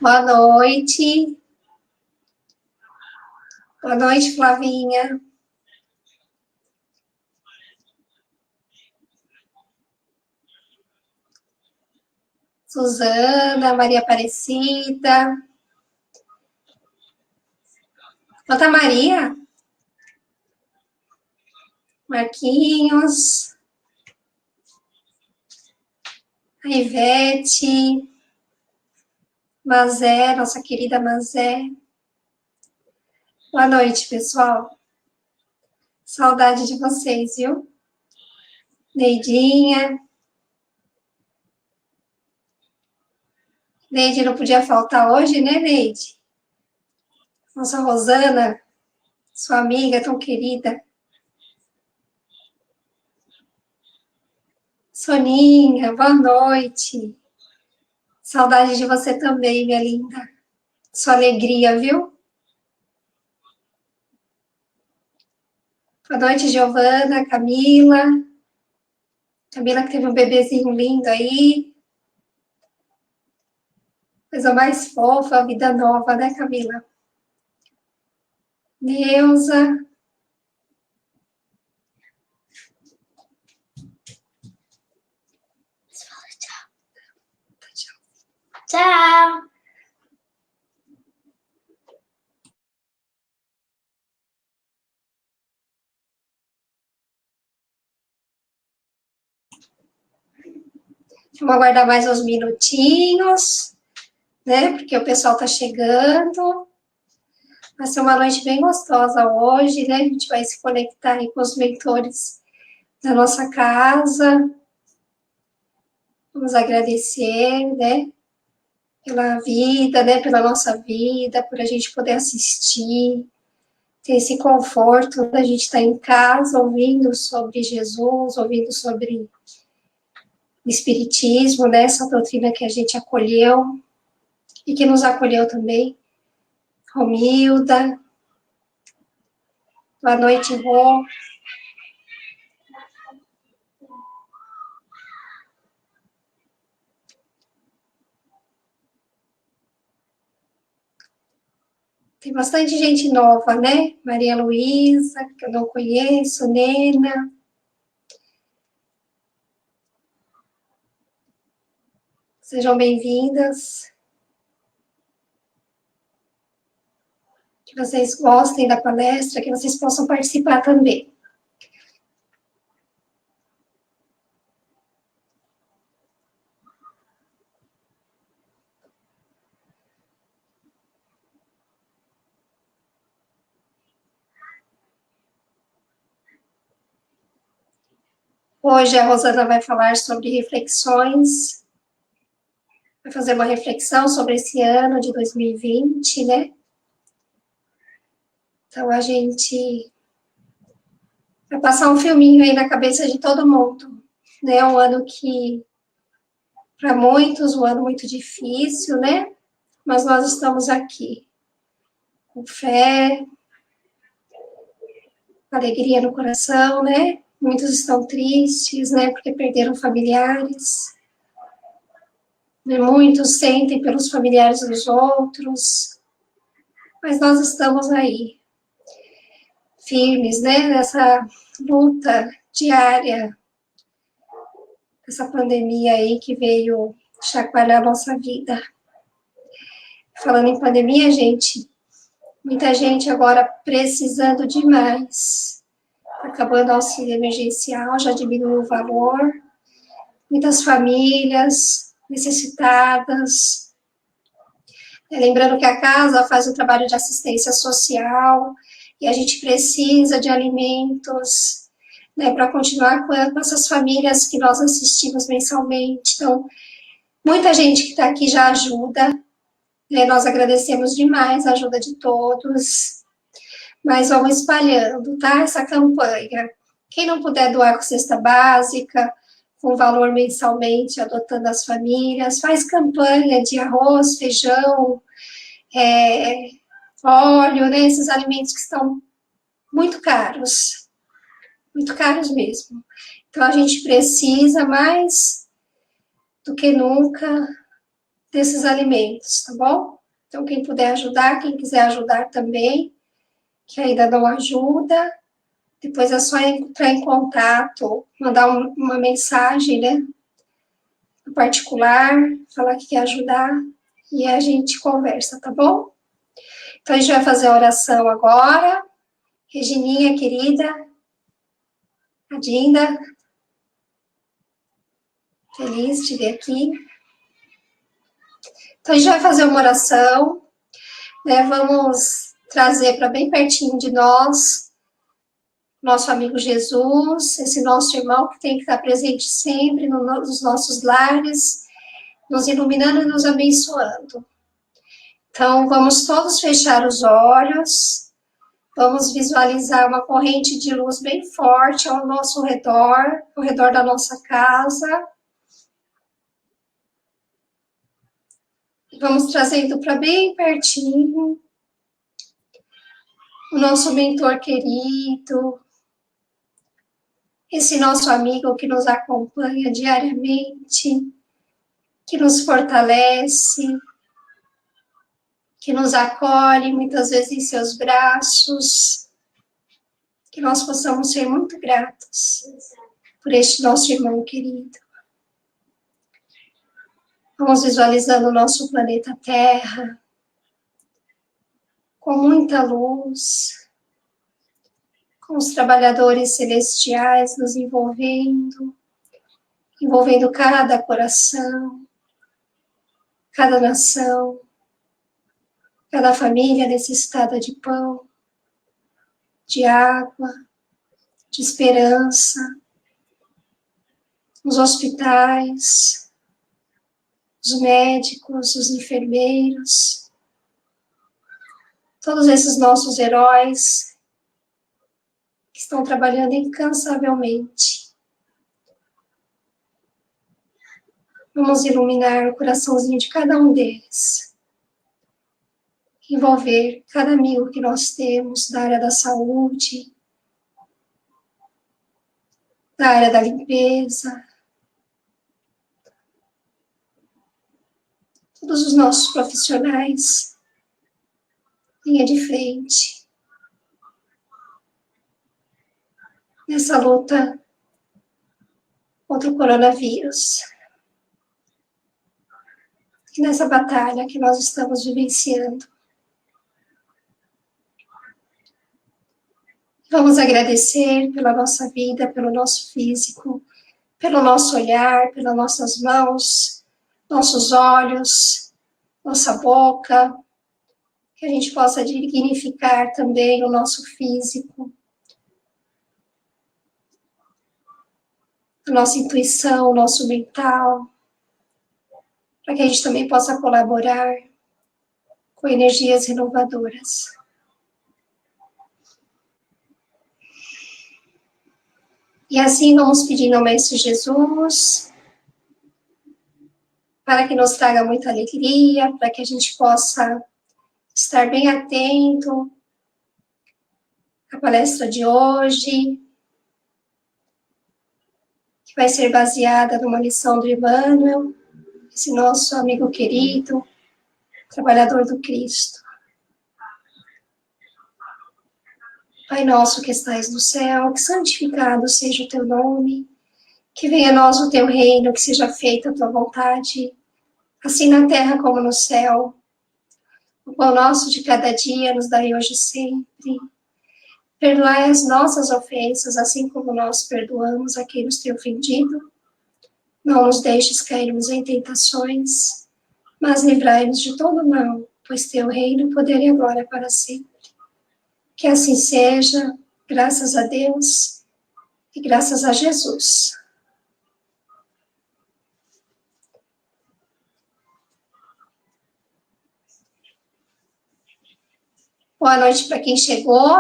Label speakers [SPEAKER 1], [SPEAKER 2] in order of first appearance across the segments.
[SPEAKER 1] Boa noite. Boa noite, Flavinha. Suzana, Maria Aparecida. Santa Maria. Marquinhos. A Ivete. Mazé, nossa querida Mazé. Boa noite, pessoal. Saudade de vocês, viu? Neidinha. Neide não podia faltar hoje, né, Neide? Nossa Rosana, sua amiga tão querida. Soninha, boa noite. Saudade de você também, minha linda. Sua alegria, viu? Boa noite, Giovana, Camila. Camila que teve um bebezinho lindo aí. Coisa mais fofa, vida nova, né, Camila? Neuza.
[SPEAKER 2] Tchau.
[SPEAKER 1] Vamos aguardar mais uns minutinhos, né? Porque o pessoal tá chegando. Vai ser uma noite bem gostosa hoje, né? A gente vai se conectar aí com os mentores da nossa casa. Vamos agradecer, né? Pela vida, né? Pela nossa vida, por a gente poder assistir, ter esse conforto da gente estar em casa ouvindo sobre Jesus, ouvindo sobre o Espiritismo, né? Essa doutrina que a gente acolheu e que nos acolheu também. Romilda. Boa noite, Rô. Tem bastante gente nova, né? Maria Luísa, que eu não conheço, Nena. Sejam bem-vindas. Que vocês gostem da palestra, que vocês possam participar também. Hoje a Rosana vai falar sobre reflexões, vai fazer uma reflexão sobre esse ano de 2020, né? Então a gente vai passar um filminho aí na cabeça de todo mundo, né? Um ano que, para muitos, um ano muito difícil, né? Mas nós estamos aqui, com fé, alegria no coração, né? Muitos estão tristes, né? Porque perderam familiares. Muitos sentem pelos familiares dos outros. Mas nós estamos aí, firmes, né? Nessa luta diária, essa pandemia aí que veio chacoalhar a nossa vida. Falando em pandemia, gente, muita gente agora precisando demais. Acabando o auxílio emergencial, já diminuiu o valor. Muitas famílias necessitadas. Lembrando que a casa faz um trabalho de assistência social e a gente precisa de alimentos, né, para continuar com essas famílias que nós assistimos mensalmente. Então, muita gente que está aqui já ajuda, né, nós agradecemos demais a ajuda de todos, mas vamos espalhando, tá, essa campanha. Quem não puder doar com cesta básica, com valor mensalmente, adotando as famílias, faz campanha de arroz, feijão, óleo, né, esses alimentos que estão muito caros mesmo. Então a gente precisa mais do que nunca desses alimentos, tá bom? Então, quem puder ajudar, quem quiser ajudar também, que ainda não ajuda, depois é só entrar em contato, mandar uma mensagem, né? No particular, falar que quer ajudar e a gente conversa, tá bom? Então, a gente vai fazer a oração agora. Regininha, querida, a Dinda, feliz de ver aqui. Então, a gente vai fazer uma oração, né? Vamos trazer para bem pertinho de nós, nosso amigo Jesus, esse nosso irmão que tem que estar presente sempre nos nossos lares, nos iluminando e nos abençoando. Então, vamos todos fechar os olhos, vamos visualizar uma corrente de luz bem forte ao nosso redor, ao redor da nossa casa. Vamos trazendo para bem pertinho o nosso mentor querido, esse nosso amigo que nos acompanha diariamente, que nos fortalece, que nos acolhe muitas vezes em seus braços, que nós possamos ser muito gratos por este nosso irmão querido. Vamos visualizando o nosso planeta Terra com muita luz, com os trabalhadores celestiais nos envolvendo cada coração, cada nação, cada família necessitada de pão, de água, de esperança, os hospitais, os médicos, os enfermeiros, todos esses nossos heróis que estão trabalhando incansavelmente. Vamos iluminar o coraçãozinho de cada um deles, envolver cada amigo que nós temos da área da saúde, da área da limpeza, todos os nossos profissionais, linha de frente, nessa luta contra o coronavírus, e nessa batalha que nós estamos vivenciando. Vamos agradecer pela nossa vida, pelo nosso físico, pelo nosso olhar, pelas nossas mãos, nossos olhos, nossa boca, que a gente possa dignificar também o nosso físico, a nossa intuição, o nosso mental, para que a gente também possa colaborar com energias renovadoras. E assim vamos pedindo ao Mestre Jesus para que nos traga muita alegria, para que a gente possa estar bem atento à palestra de hoje, que vai ser baseada numa lição do Emmanuel, esse nosso amigo querido, trabalhador do Cristo. Pai nosso que estais no céu, que santificado seja o teu nome, que venha a nós o teu reino, que seja feita a tua vontade, assim na terra como no céu. O pão nosso de cada dia nos dai hoje e sempre. Perdoai as nossas ofensas, assim como nós perdoamos a quem nos tem ofendido. Não nos deixes cairmos em tentações, mas livrai-nos de todo mal, pois teu reino, o poder e a glória para sempre. Que assim seja, graças a Deus e graças a Jesus. Boa noite para quem chegou.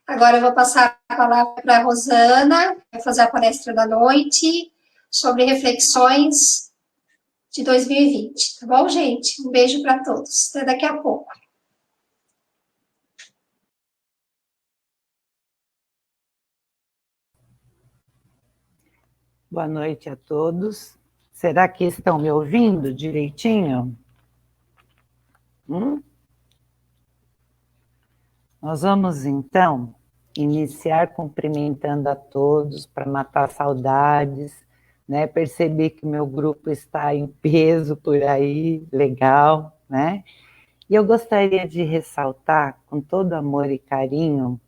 [SPEAKER 1] Agora eu vou passar a palavra para a Rosana, que vai fazer a palestra da noite sobre reflexões de 2020. Tá bom, gente? Um beijo para todos. Até daqui a pouco.
[SPEAKER 3] Boa noite a todos. Será que estão me ouvindo direitinho? Nós vamos, então, iniciar cumprimentando a todos para matar saudades, né? Perceber que o meu grupo está em peso por aí, legal, né? E eu gostaria de ressaltar, com todo amor e carinho,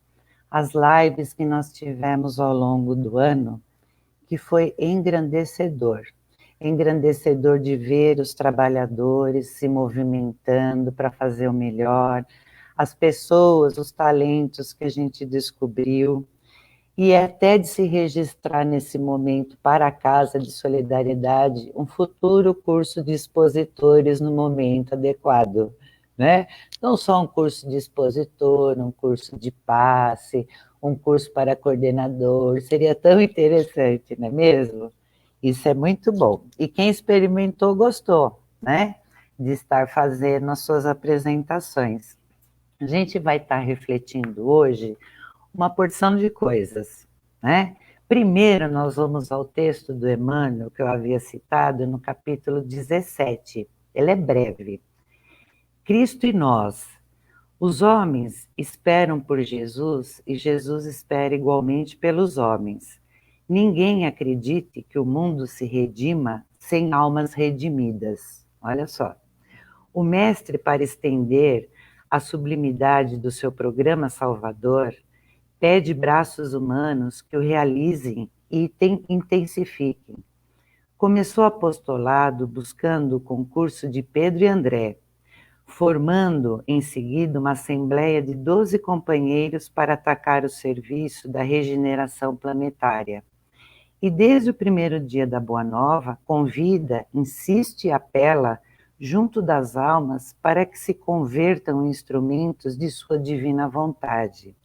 [SPEAKER 3] as lives que nós tivemos ao longo do ano, que foi engrandecedor. Engrandecedor de ver os trabalhadores se movimentando para fazer o melhor, as pessoas, os talentos que a gente descobriu, e até de se registrar nesse momento para a Casa de Solidariedade um futuro curso de expositores no momento adequado, né? Não só um curso de expositor, um curso de passe, um curso para coordenador, seria tão interessante, não é mesmo? Isso é muito bom. E quem experimentou gostou, né? De estar fazendo as suas apresentações. A gente vai estar refletindo hoje uma porção de coisas, né? Primeiro, nós vamos ao texto do Emmanuel, que eu havia citado, no capítulo 17. Ele é breve. Cristo e nós. Os homens esperam por Jesus e Jesus espera igualmente pelos homens. Ninguém acredite que o mundo se redima sem almas redimidas. Olha só. O mestre, para estender a sublimidade do seu programa salvador, pede braços humanos que o realizem e intensifiquem. Começou o apostolado buscando o concurso de Pedro e André, formando em seguida uma assembleia de 12 companheiros para atacar o serviço da regeneração planetária. E desde o primeiro dia da Boa Nova, convida, insiste e apela junto das almas para que se convertam em instrumentos de sua divina vontade,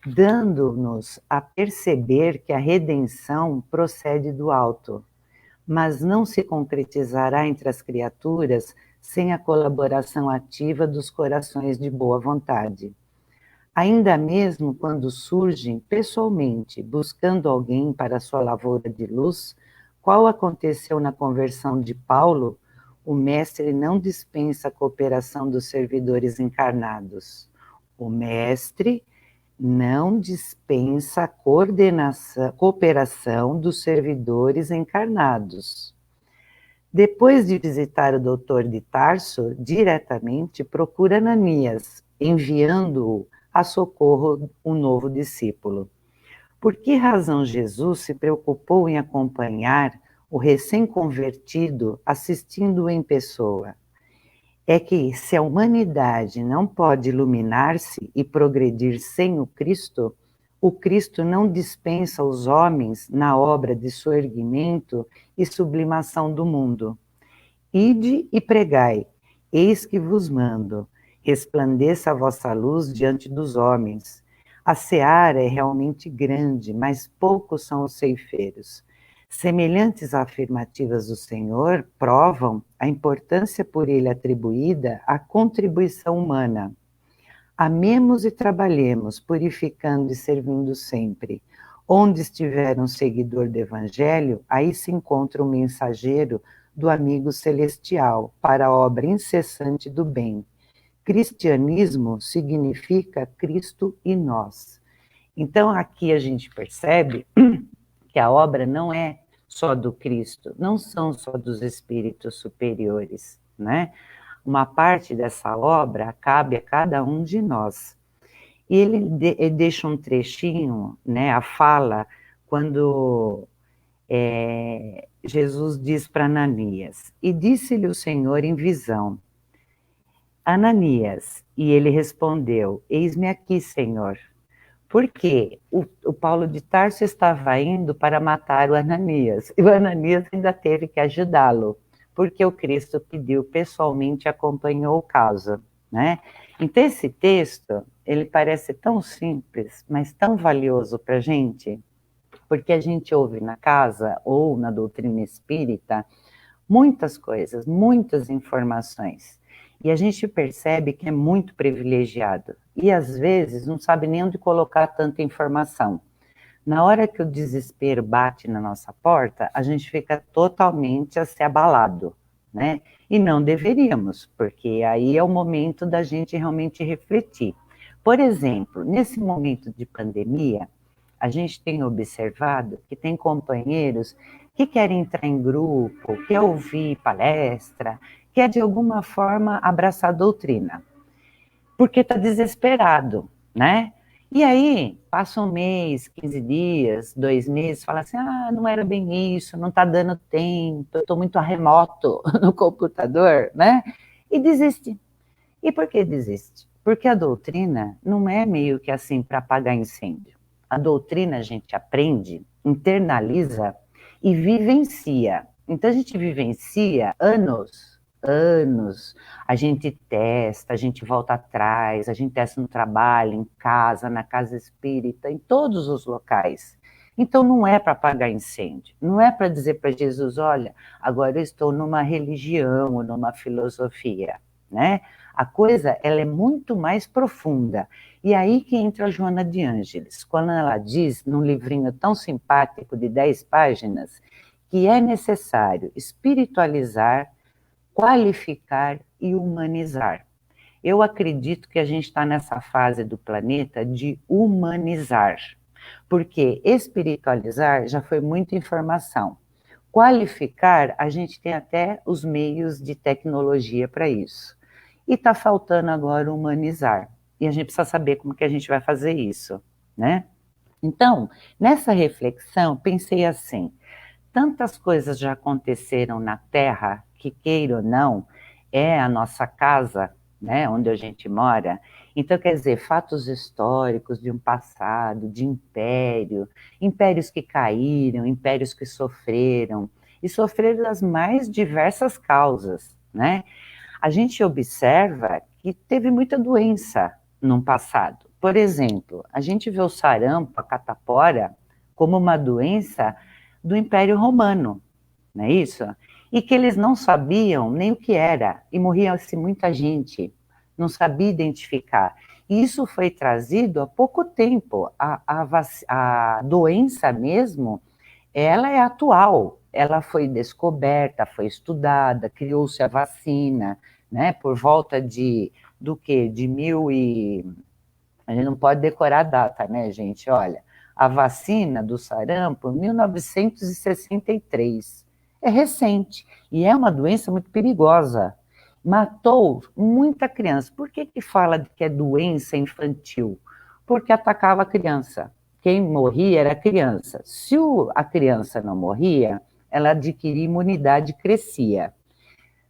[SPEAKER 3] dando-nos a perceber que a redenção procede do alto, mas não se concretizará entre as criaturas sem a colaboração ativa dos corações de boa vontade. Ainda mesmo quando surgem pessoalmente, buscando alguém para sua lavoura de luz, qual aconteceu na conversão de Paulo, o mestre não dispensa a cooperação dos servidores encarnados. O mestre não dispensa a cooperação dos servidores encarnados. Depois de visitar o doutor de Tarso, diretamente procura Ananias, enviando-o a socorro um novo discípulo. Por que razão Jesus se preocupou em acompanhar o recém-convertido, assistindo-o em pessoa? É que se a humanidade não pode iluminar-se e progredir sem o Cristo não dispensa os homens na obra de soerguimento e sublimação do mundo. Ide e pregai, eis que vos mando, resplandeça a vossa luz diante dos homens. A seara é realmente grande, mas poucos são os ceifeiros. Semelhantes afirmativas do Senhor provam a importância por ele atribuída à contribuição humana. Amemos e trabalhemos, purificando e servindo sempre. Onde estiver um seguidor do Evangelho, aí se encontra um mensageiro do amigo celestial para a obra incessante do bem. Cristianismo significa Cristo e nós. Então, aqui a gente percebe que a obra não é só do Cristo, não são só dos espíritos superiores, né? Uma parte dessa obra cabe a cada um de nós. E ele deixa um trechinho, né, a fala, quando Jesus diz para Ananias, e disse-lhe o Senhor em visão, Ananias, e ele respondeu, eis-me aqui, Senhor. Porque o Paulo de Tarso estava indo para matar o Ananias, e o Ananias ainda teve que ajudá-lo, porque o Cristo pediu pessoalmente, acompanhou o caso, né? Então esse texto, ele parece tão simples, mas tão valioso para a gente, porque a gente ouve na casa ou na doutrina espírita muitas coisas, muitas informações, e a gente percebe que é muito privilegiado, e às vezes não sabe nem onde colocar tanta informação. Na hora que o desespero bate na nossa porta, a gente fica totalmente assim, abalado, né? E não deveríamos, porque aí é o momento da gente realmente refletir. Por exemplo, nesse momento de pandemia, a gente tem observado que tem companheiros que querem entrar em grupo, quer ouvir palestra, quer de alguma forma abraçar a doutrina, porque está desesperado, né? E aí, passa um mês, 15 dias, 2 meses, fala assim, não era bem isso, não está dando tempo, eu estou muito remoto no computador, né? E desiste. E por que desiste? Porque a doutrina não é meio que assim para apagar incêndio. A doutrina a gente aprende, internaliza e vivencia. Então a gente vivencia anos. A gente testa, a gente volta atrás, a gente testa no trabalho, em casa, na casa espírita, em todos os locais. Então não é para apagar incêndio, não é para dizer para Jesus, olha, agora eu estou numa religião ou numa filosofia, né? A coisa, ela é muito mais profunda. E aí que entra a Joana de Ângeles, quando ela diz, num livrinho tão simpático de 10 páginas, que é necessário espiritualizar, qualificar e humanizar. Eu acredito que a gente está nessa fase do planeta de humanizar, porque espiritualizar já foi muita informação. Qualificar, a gente tem até os meios de tecnologia para isso. E está faltando agora humanizar. E a gente precisa saber como que a gente vai fazer isso, né? Então, nessa reflexão, pensei assim, tantas coisas já aconteceram na Terra, que queira ou não, é a nossa casa, né, onde a gente mora. Então, quer dizer, fatos históricos de um passado, de império, impérios que caíram, impérios que sofreram, e sofreram das mais diversas causas, né? A gente observa que teve muita doença no passado. Por exemplo, a gente vê o sarampo, a catapora, como uma doença do Império Romano, não é isso? E que eles não sabiam nem o que era, e morria-se muita gente, não sabia identificar. E isso foi trazido há pouco tempo. A doença mesmo, ela é atual, ela foi descoberta, foi estudada, criou-se a vacina, né, por volta do quê? De a gente não pode decorar a data, né, gente? Olha, a vacina do sarampo, 1963. É recente e é uma doença muito perigosa. Matou muita criança. Por que fala que é doença infantil? Porque atacava a criança. Quem morria era a criança. Se a criança não morria, ela adquiria imunidade e crescia.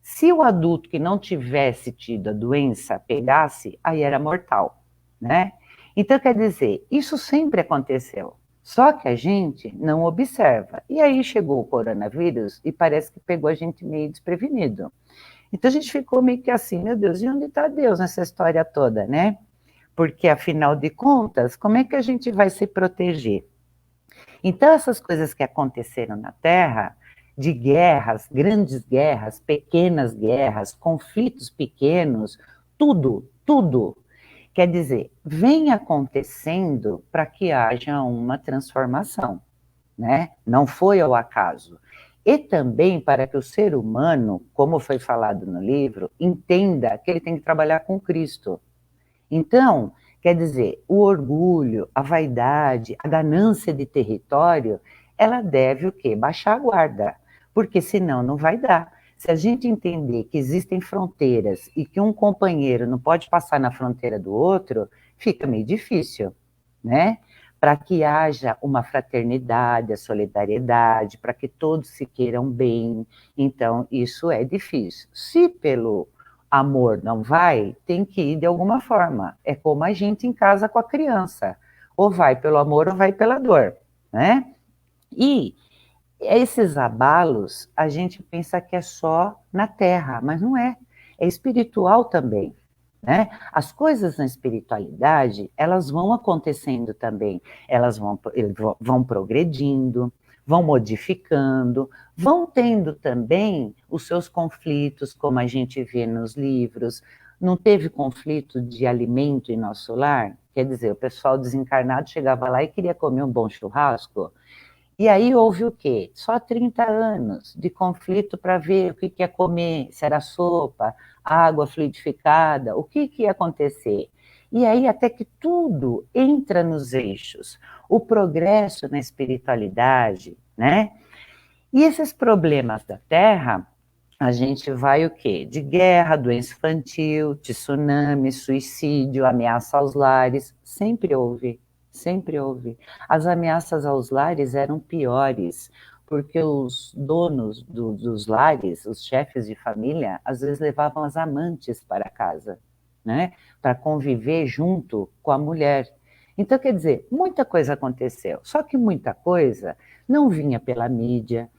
[SPEAKER 3] Se o adulto que não tivesse tido a doença pegasse, aí era mortal, né? Então, quer dizer, isso sempre aconteceu, só que a gente não observa. E aí chegou o coronavírus e parece que pegou a gente meio desprevenido. Então a gente ficou meio que assim, meu Deus, e onde está Deus nessa história toda, né? Porque, afinal de contas, como é que a gente vai se proteger? Então, essas coisas que aconteceram na Terra, de guerras, grandes guerras, pequenas guerras, conflitos pequenos, tudo, quer dizer, vem acontecendo para que haja uma transformação, né? Não foi ao acaso. E também para que o ser humano, como foi falado no livro, entenda que ele tem que trabalhar com Cristo. Então, quer dizer, o orgulho, a vaidade, a ganância de território, ela deve o quê? Baixar a guarda, porque senão não vai dar. Se a gente entender que existem fronteiras e que um companheiro não pode passar na fronteira do outro, fica meio difícil, né? Para que haja uma fraternidade, a solidariedade, para que todos se queiram bem. Então, isso é difícil. Se pelo amor não vai, tem que ir de alguma forma. É como a gente em casa com a criança. Ou vai pelo amor ou vai pela dor, né? E esses abalos, a gente pensa que é só na terra, mas não é. É espiritual também, né? As coisas na espiritualidade, elas vão acontecendo também. Elas vão progredindo, vão modificando, vão tendo também os seus conflitos, como a gente vê nos livros. Não teve conflito de alimento em nosso lar? Quer dizer, o pessoal desencarnado chegava lá e queria comer um bom churrasco. E aí houve o quê? Só 30 anos de conflito para ver o que ia comer, se era sopa, água fluidificada, o que ia acontecer. E aí até que tudo entra nos eixos. O progresso na espiritualidade, né? E esses problemas da Terra, a gente vai o quê? De guerra, doença infantil, tsunami, suicídio, ameaça aos lares, sempre houve, sempre houve. As ameaças aos lares eram piores, porque os donos dos lares, os chefes de família, às vezes levavam as amantes para casa, né? Para conviver junto com a mulher. Então, quer dizer, muita coisa aconteceu, só que muita coisa não vinha pela mídia,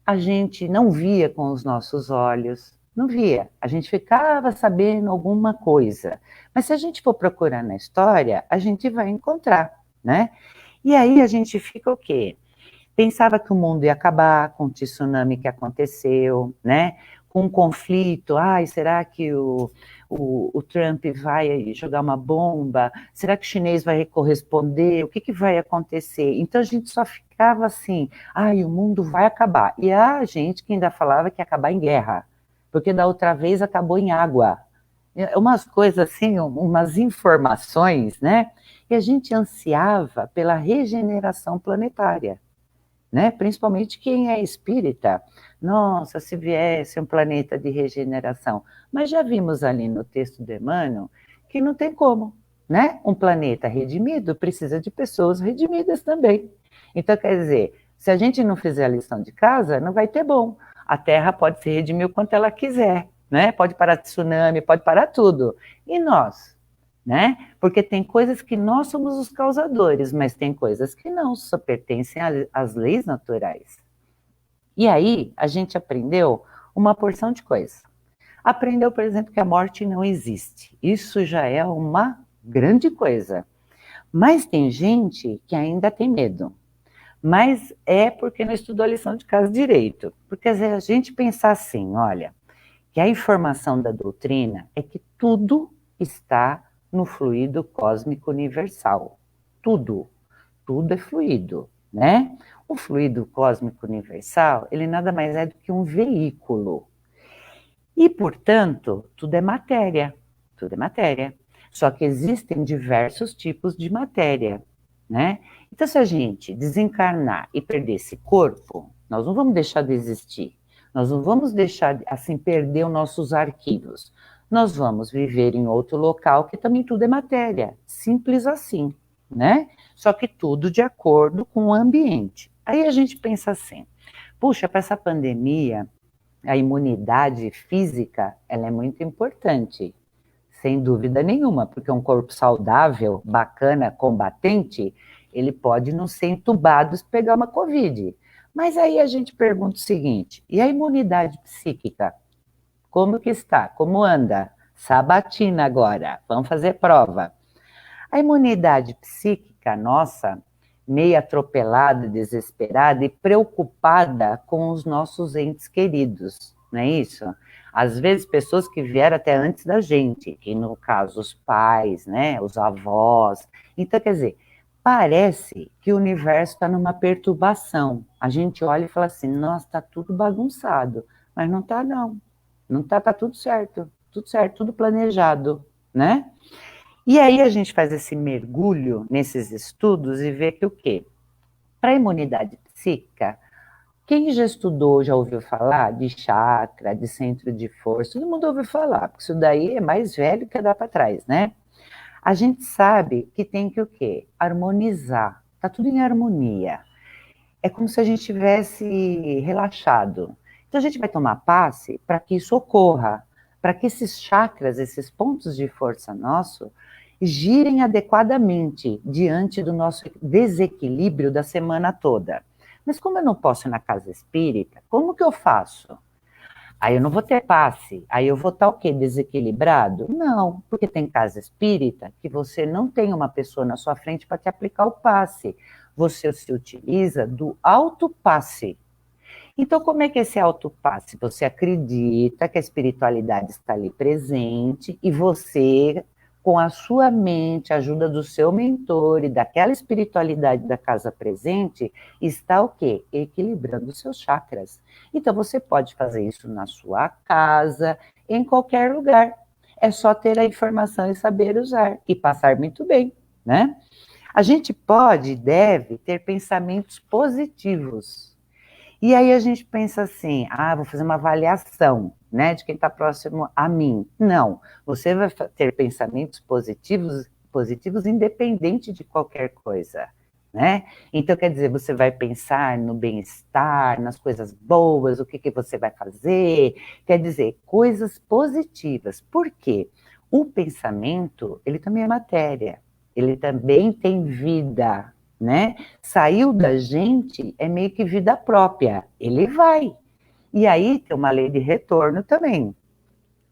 [SPEAKER 3] a gente não via com os nossos olhos, não via. A gente ficava sabendo alguma coisa. Mas se a gente for procurar na história, a gente vai encontrar, né? E aí a gente fica o quê? Pensava que o mundo ia acabar com o tsunami que aconteceu, né? Com um conflito, ai, será que o Trump vai jogar uma bomba? Será que o chinês vai corresponder? O que vai acontecer? Então a gente só ficava assim, ai, o mundo vai acabar. E a gente que ainda falava que ia acabar em guerra, porque da outra vez acabou em água. Umas coisas assim, umas informações, né? E a gente ansiava pela regeneração planetária, né? Principalmente quem é espírita. Nossa, se viesse um planeta de regeneração. Mas já vimos ali no texto do Emmanuel que não tem como, né? Um planeta redimido precisa de pessoas redimidas também. Então, quer dizer, se a gente não fizer a lição de casa, não vai ter bom. A Terra pode se redimir o quanto ela quiser, né? Pode parar tsunami, pode parar tudo. E nós? Né? Porque tem coisas que nós somos os causadores, mas tem coisas que não, só pertencem às leis naturais. E aí a gente aprendeu uma porção de coisas. Aprendeu, por exemplo, que a morte não existe. Isso já é uma grande coisa. Mas tem gente que ainda tem medo. Mas é porque não estudou a lição de casa direito. Porque a gente pensar assim, olha, que a informação da doutrina é que tudo está no fluido cósmico universal. Tudo é fluido, né? O fluido cósmico universal, ele nada mais é do que um veículo. E, portanto, tudo é matéria. Tudo é matéria. Só que existem diversos tipos de matéria, né? Então, se a gente desencarnar e perder esse corpo, nós não vamos deixar de existir. Nós não vamos deixar, assim, perder os nossos arquivos. Nós vamos viver em outro local que também tudo é matéria. Simples assim, né? Só que tudo de acordo com o ambiente. Aí a gente pensa assim, puxa, para essa pandemia, a imunidade física, ela é muito importante, sem dúvida nenhuma, porque um corpo saudável, bacana, combatente, ele pode não ser entubado se pegar uma Covid. Mas aí a gente pergunta o seguinte, e a imunidade psíquica? Como que está? Como anda? Sabatina agora, vamos fazer prova. A imunidade psíquica nossa, meio atropelada, desesperada e preocupada com os nossos entes queridos, não é isso? Às vezes, pessoas que vieram até antes da gente, que no caso, os pais, né, os avós. Então, quer dizer, parece que o universo está numa perturbação. A gente olha e fala assim, nossa, está tudo bagunçado. Mas não está, não. Não está, está tudo certo, tudo planejado, né? E aí a gente faz esse mergulho nesses estudos e vê que o quê? Para a imunidade psíquica, quem já estudou, já ouviu falar de chakra, de centro de força? Todo mundo ouviu falar, porque isso daí é mais velho que dá para trás, né? A gente sabe que tem que o quê? Harmonizar. Está tudo em harmonia. É como se a gente tivesse relaxado. Então a gente vai tomar passe para que isso ocorra, para que esses chakras, esses pontos de força nosso, girem adequadamente diante do nosso desequilíbrio da semana toda. Mas como eu não posso ir na casa espírita, como que eu faço? Aí eu não vou ter passe, aí eu vou estar o quê? Desequilibrado? Não, porque tem casa espírita que você não tem uma pessoa na sua frente para te aplicar o passe. Você se utiliza do autopasse. Então, como é que é esse autopasse? Você acredita que a espiritualidade está ali presente e você com a sua mente, a ajuda do seu mentor e daquela espiritualidade da casa presente, está o quê? Equilibrando os seus chakras. Então, você pode fazer isso na sua casa, em qualquer lugar. É só ter a informação e saber usar, e passar muito bem, né? A gente pode e deve ter pensamentos positivos. E aí a gente pensa assim, vou fazer uma avaliação, né, de quem está próximo a mim. Não, você vai ter pensamentos positivos independente de qualquer coisa, né? Então, quer dizer, você vai pensar no bem-estar, nas coisas boas, o que você vai fazer, quer dizer, coisas positivas. Por quê? O pensamento, ele também é matéria, ele também tem vida, né? Saiu da gente, é meio que vida própria, ele vai. E aí tem uma lei de retorno também.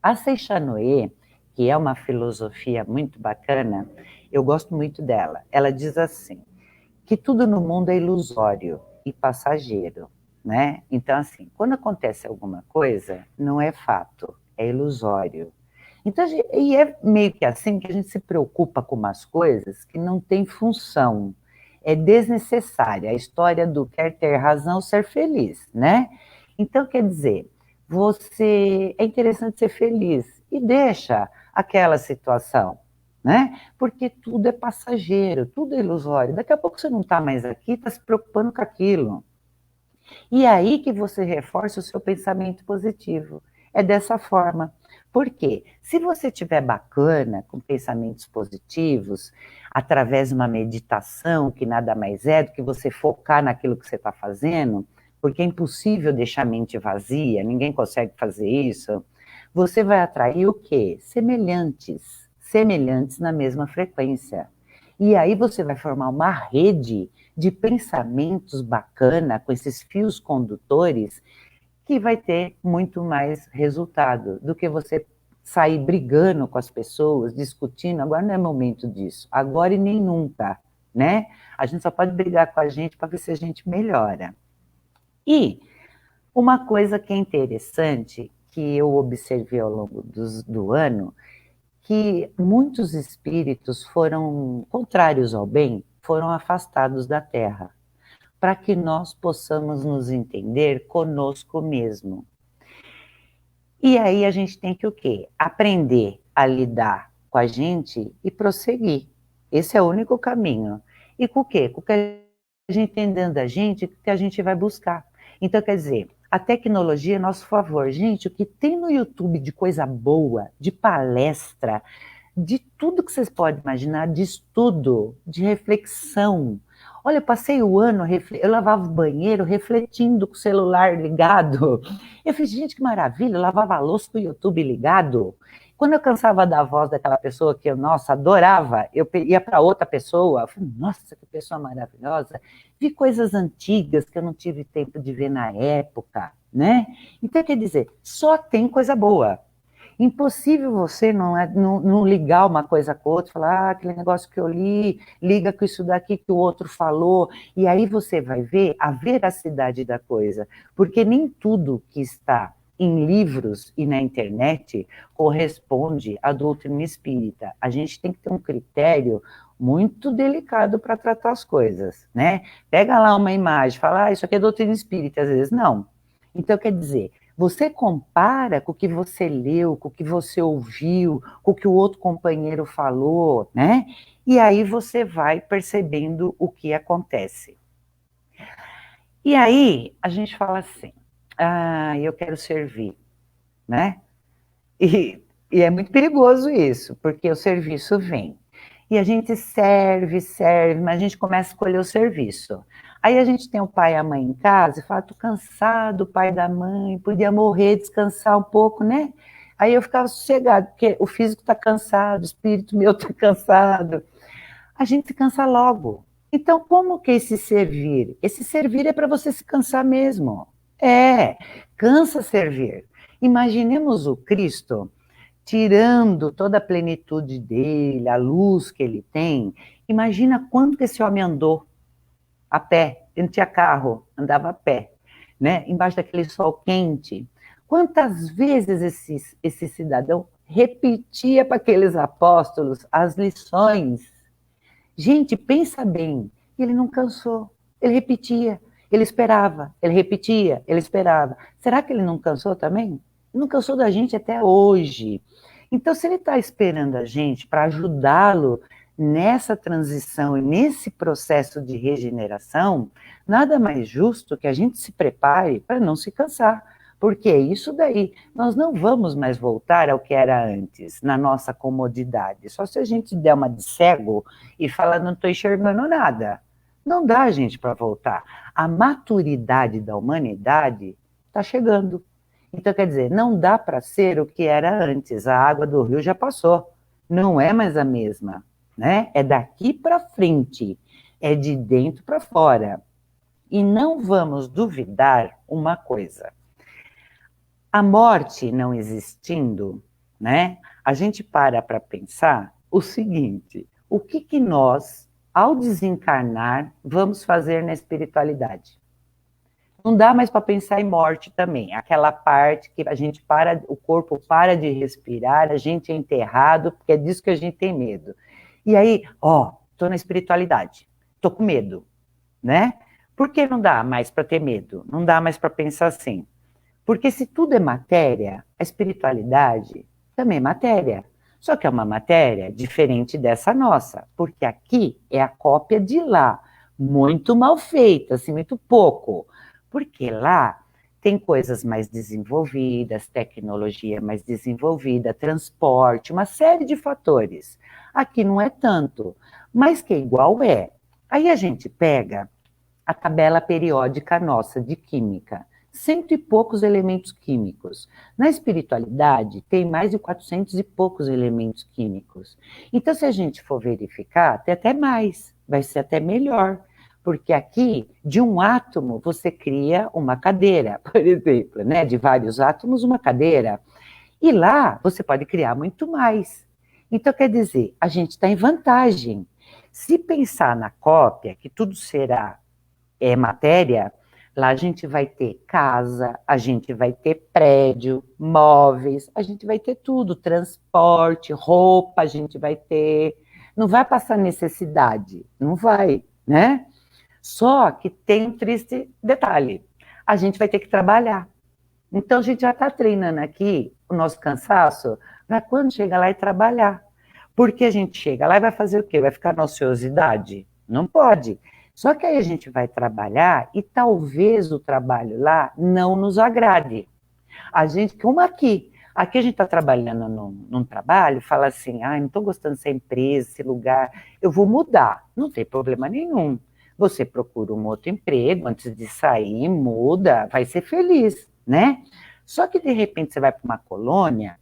[SPEAKER 3] A Seixanoe, que é uma filosofia muito bacana, eu gosto muito dela. Ela diz assim, que tudo no mundo é ilusório e passageiro, né? Então, assim, quando acontece alguma coisa, não é fato, é ilusório. Então, e é meio que assim que a gente se preocupa com umas coisas que não têm função, é desnecessária. A história do quer ter razão, ser feliz, né? Então, quer dizer, é interessante ser feliz e deixa aquela situação, né? Porque tudo é passageiro, tudo é ilusório. Daqui a pouco você não está mais aqui, está se preocupando com aquilo. E aí que você reforça o seu pensamento positivo. É dessa forma. Por quê? Se você estiver bacana, com pensamentos positivos, através de uma meditação, que nada mais é do que você focar naquilo que você está fazendo, porque é impossível deixar a mente vazia, ninguém consegue fazer isso, você vai atrair o quê? Semelhantes na mesma frequência. E aí você vai formar uma rede de pensamentos bacana, com esses fios condutores, que vai ter muito mais resultado do que você sair brigando com as pessoas, discutindo. Agora não é momento disso, agora e nem nunca, né? A gente só pode brigar com a gente para ver se a gente melhora. E uma coisa que é interessante, que eu observei ao longo do ano, que muitos espíritos foram contrários ao bem, foram afastados da Terra, para que nós possamos nos entender conosco mesmo. E aí a gente tem que o quê? Aprender a lidar com a gente e prosseguir. Esse é o único caminho. E com o quê? Com o que a gente tem dentro da gente, que a gente vai buscar. Então, quer dizer, a tecnologia é a nosso favor. Gente, o que tem no YouTube de coisa boa, de palestra, de tudo que vocês podem imaginar, de estudo, de reflexão. Olha, eu passei o ano, eu lavava o banheiro refletindo com o celular ligado. Eu falei, gente, que maravilha, eu lavava a louça com o YouTube ligado. Quando eu cansava da voz daquela pessoa que eu, nossa, adorava, eu ia para outra pessoa, eu falei, nossa, que pessoa maravilhosa. Vi coisas antigas que eu não tive tempo de ver na época, né? Então, quer dizer, só tem coisa boa. Impossível você não ligar uma coisa com a outra, falar, aquele negócio que eu li, liga com isso daqui que o outro falou, e aí você vai ver a veracidade da coisa, porque nem tudo que está em livros e na internet corresponde à doutrina espírita. A gente tem que ter um critério muito delicado para tratar as coisas, né? Pega lá uma imagem, fala, isso aqui é doutrina espírita, às vezes não. Então, quer dizer, você compara com o que você leu, com o que você ouviu, com o que o outro companheiro falou, né? E aí você vai percebendo o que acontece. E aí a gente fala assim, eu quero servir, né? E é muito perigoso isso, porque o serviço vem. E a gente serve, mas a gente começa a escolher o serviço. Aí a gente tem o pai e a mãe em casa e fala, tô cansado, o pai da mãe, podia morrer, descansar um pouco, né? Aí eu ficava sossegado, porque o físico está cansado, o espírito meu está cansado. A gente se cansa logo. Então, como que é esse servir? Esse servir é para você se cansar mesmo. Cansa servir. Imaginemos o Cristo tirando toda a plenitude dele, a luz que ele tem. Imagina quanto que esse homem andou a pé, ele não tinha carro, andava a pé, né? Embaixo daquele sol quente. Quantas vezes esse cidadão repetia para aqueles apóstolos as lições. Gente, pensa bem, ele não cansou, ele repetia, ele esperava, ele repetia, ele esperava. Será que ele não cansou também? Ele não cansou da gente até hoje. Então, se ele está esperando a gente para ajudá-lo nessa transição e nesse processo de regeneração, nada mais justo que a gente se prepare para não se cansar. Porque é isso daí, nós não vamos mais voltar ao que era antes, na nossa comodidade. Só se a gente der uma de cego e falar, não estou enxergando nada. Não dá, gente, para voltar. A maturidade da humanidade está chegando. Então, quer dizer, não dá para ser o que era antes. A água do rio já passou. Não é mais a mesma, né? É daqui para frente. É de dentro para fora. E não vamos duvidar uma coisa. A morte não existindo, né? A gente para pensar o seguinte: o que nós, ao desencarnar, vamos fazer na espiritualidade? Não dá mais para pensar em morte também. Aquela parte que a gente para, o corpo para de respirar, a gente é enterrado, porque é disso que a gente tem medo. E aí, tô na espiritualidade, tô com medo, né? Por que não dá mais para ter medo? Não dá mais para pensar assim. Porque se tudo é matéria, a espiritualidade também é matéria. Só que é uma matéria diferente dessa nossa, porque aqui é a cópia de lá, muito mal feita, assim, muito pouco. Porque lá tem coisas mais desenvolvidas, tecnologia mais desenvolvida, transporte, uma série de fatores. Aqui não é tanto, mas que igual é. Aí a gente pega a tabela periódica nossa de química. 100 e poucos elementos químicos. Na espiritualidade, tem mais de 400 e poucos elementos químicos. Então, se a gente for verificar, tem até mais, vai ser até melhor. Porque aqui, de um átomo, você cria uma cadeira, por exemplo, né? De vários átomos, uma cadeira. E lá, você pode criar muito mais. Então, quer dizer, a gente está em vantagem. Se pensar na cópia, que tudo será matéria, lá a gente vai ter casa, a gente vai ter prédio, móveis, a gente vai ter tudo, transporte, roupa, a gente vai ter. Não vai passar necessidade, não vai, né? Só que tem um triste detalhe, a gente vai ter que trabalhar. Então a gente já está treinando aqui o nosso cansaço para quando chegar lá e trabalhar. Porque a gente chega lá e vai fazer o quê? Vai ficar na ociosidade? Não pode. Só que aí a gente vai trabalhar e talvez o trabalho lá não nos agrade. A gente, como aqui a gente está trabalhando num trabalho, fala assim, não estou gostando dessa empresa, esse lugar, eu vou mudar. Não tem problema nenhum. Você procura um outro emprego, antes de sair, muda, vai ser feliz, né? Só que de repente você vai para uma colônia,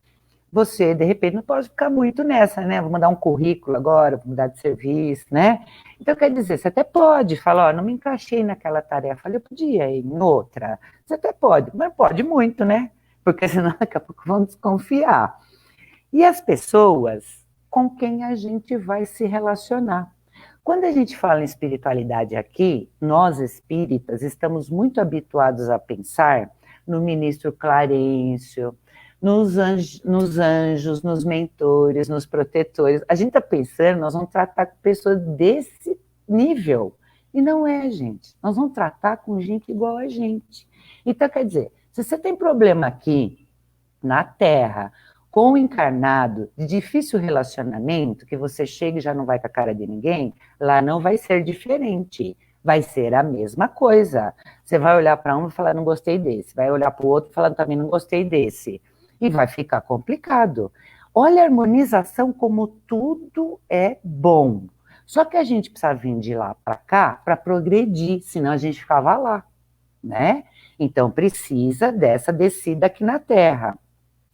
[SPEAKER 3] você, de repente, não pode ficar muito nessa, né? Vou mandar um currículo agora, vou mudar de serviço, né? Então, quer dizer, você até pode falar, não me encaixei naquela tarefa, eu podia ir em outra. Você até pode, mas pode muito, né? Porque senão daqui a pouco vão desconfiar. E as pessoas com quem a gente vai se relacionar. Quando a gente fala em espiritualidade aqui, nós espíritas estamos muito habituados a pensar no ministro Clarencio, nos anjos, nos mentores, nos protetores. A gente está pensando, nós vamos tratar com pessoas desse nível. E não é, gente. Nós vamos tratar com gente igual a gente. Então, quer dizer, se você tem problema aqui, na Terra, com o encarnado, de difícil relacionamento, que você chega e já não vai com a cara de ninguém, lá não vai ser diferente. Vai ser a mesma coisa. Você vai olhar para um e falar, não gostei desse. Vai olhar para o outro e falar, também não gostei desse. E vai ficar complicado. Olha a harmonização como tudo é bom. Só que a gente precisa vir de lá para cá para progredir, senão a gente ficava lá, né? Então precisa dessa descida aqui na Terra.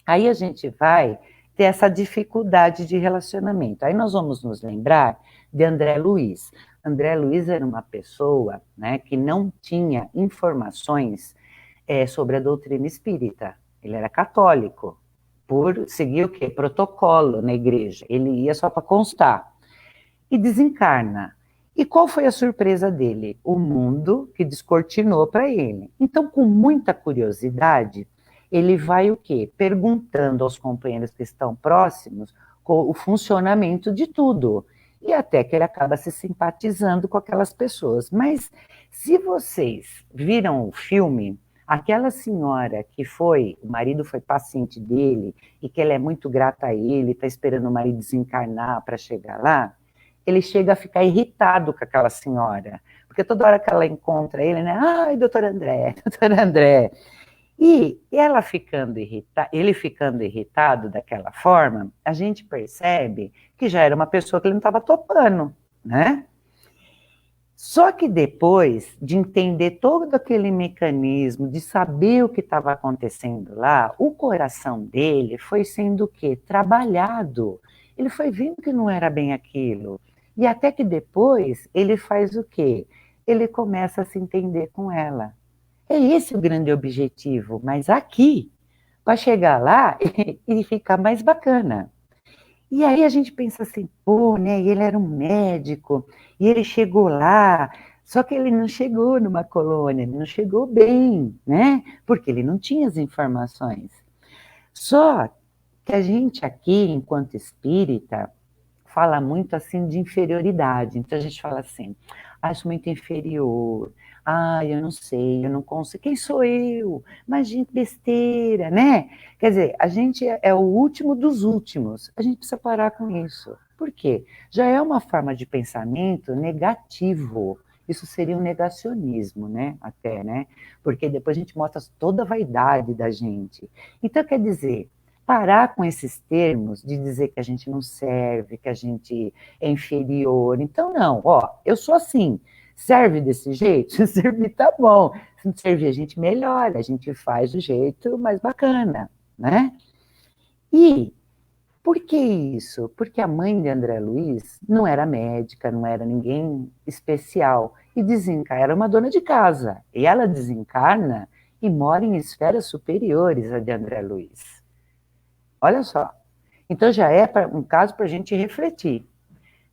[SPEAKER 3] Aí a gente vai ter essa dificuldade de relacionamento. Aí nós vamos nos lembrar de André Luiz. André Luiz era uma pessoa, né, que não tinha informações sobre a doutrina espírita. Ele era católico, por seguir o quê? Protocolo na igreja. Ele ia só para constar. E desencarna. E qual foi a surpresa dele? O mundo que descortinou para ele. Então, com muita curiosidade, ele vai o quê? Perguntando aos companheiros que estão próximos o funcionamento de tudo. E até que ele acaba se simpatizando com aquelas pessoas. Mas se vocês viram o filme, aquela senhora que o marido foi paciente dele, e que ela é muito grata a ele, está esperando o marido desencarnar para chegar lá, ele chega a ficar irritado com aquela senhora, porque toda hora que ela encontra ele, né, ai, doutor André, doutor André, e ele ficando irritado daquela forma, a gente percebe que já era uma pessoa que ele não estava topando, né? Só que depois de entender todo aquele mecanismo, de saber o que estava acontecendo lá, o coração dele foi sendo o quê? Trabalhado. Ele foi vendo que não era bem aquilo. E até que depois ele faz o quê? Ele começa a se entender com ela. É esse o grande objetivo, mas aqui, para chegar lá e ficar mais bacana. E aí a gente pensa assim, pô, né, ele era um médico, e ele chegou lá, só que ele não chegou numa colônia, ele não chegou bem, né, porque ele não tinha as informações. Só que a gente aqui, enquanto espírita, fala muito assim de inferioridade, então a gente fala assim, acho muito inferior, eu não sei, eu não consigo, quem sou eu? Mas gente, besteira, né? Quer dizer, a gente é o último dos últimos, a gente precisa parar com isso. Por quê? Já é uma forma de pensamento negativo, isso seria um negacionismo, né? Até, né? Porque depois a gente mostra toda a vaidade da gente. Então, quer dizer, parar com esses termos de dizer que a gente não serve, que a gente é inferior. Então, não, eu sou assim, serve desse jeito? Se servir, tá bom. Se não servir, a gente melhora, a gente faz do jeito mais bacana, né? E por que isso? Porque a mãe de André Luiz não era médica, não era ninguém especial, e desencarna, era uma dona de casa, e ela desencarna e mora em esferas superiores a de André Luiz. Olha só. Então já é um caso para a gente refletir,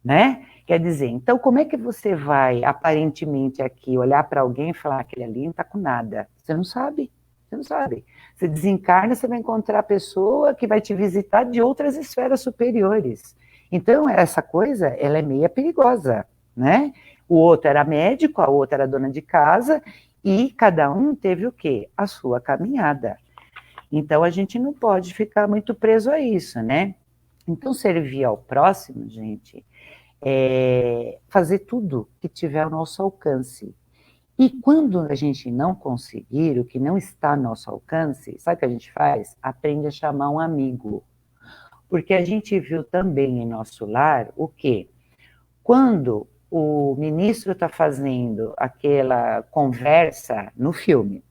[SPEAKER 3] né? Quer dizer, então como é que você vai, aparentemente aqui, olhar para alguém e falar, aquele ali não está com nada? Você não sabe, você não sabe. Você desencarna, você vai encontrar a pessoa que vai te visitar de outras esferas superiores. Então essa coisa, ela é meia perigosa, né? O outro era médico, a outra era dona de casa, e cada um teve o quê? A sua caminhada. Então, a gente não pode ficar muito preso a isso, né? Então, servir ao próximo, gente, é fazer tudo que tiver ao nosso alcance. E quando a gente não conseguir o que não está ao nosso alcance, sabe o que a gente faz? Aprende a chamar um amigo. Porque a gente viu também em nosso lar o quê? Quando o ministro está fazendo aquela conversa no filme,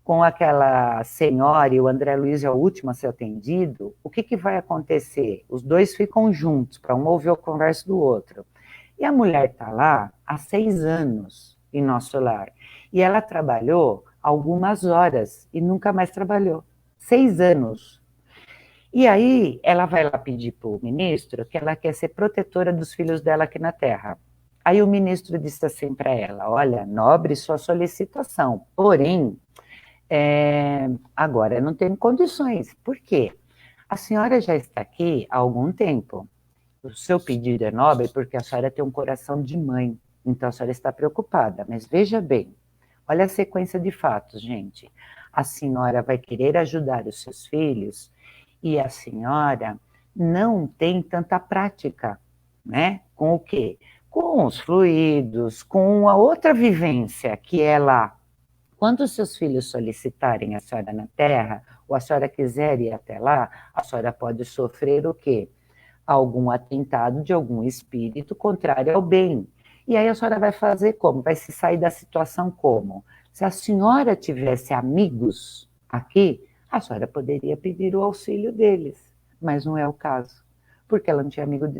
[SPEAKER 3] com aquela senhora, e o André Luiz é o último a ser atendido, o que vai acontecer? Os dois ficam juntos, para um ouvir a conversa do outro. E a mulher está lá há 6 anos em nosso lar. E ela trabalhou algumas horas e nunca mais trabalhou. 6 anos. E aí ela vai lá pedir para o ministro que ela quer ser protetora dos filhos dela aqui na Terra. Aí o ministro disse assim para ela, olha, nobre sua solicitação, porém, agora eu não tenho condições. Por quê? A senhora já está aqui há algum tempo. O seu pedido é nobre porque a senhora tem um coração de mãe. Então a senhora está preocupada. Mas veja bem, olha a sequência de fatos, gente. A senhora vai querer ajudar os seus filhos e a senhora não tem tanta prática, né? Com o quê? Com os fluidos, com a outra vivência que é lá. Quando os seus filhos solicitarem a senhora na Terra, ou a senhora quiser ir até lá, a senhora pode sofrer o quê? Algum atentado de algum espírito contrário ao bem. E aí a senhora vai fazer como? Vai se sair da situação como? Se a senhora tivesse amigos aqui, a senhora poderia pedir o auxílio deles, mas não é o caso, porque ela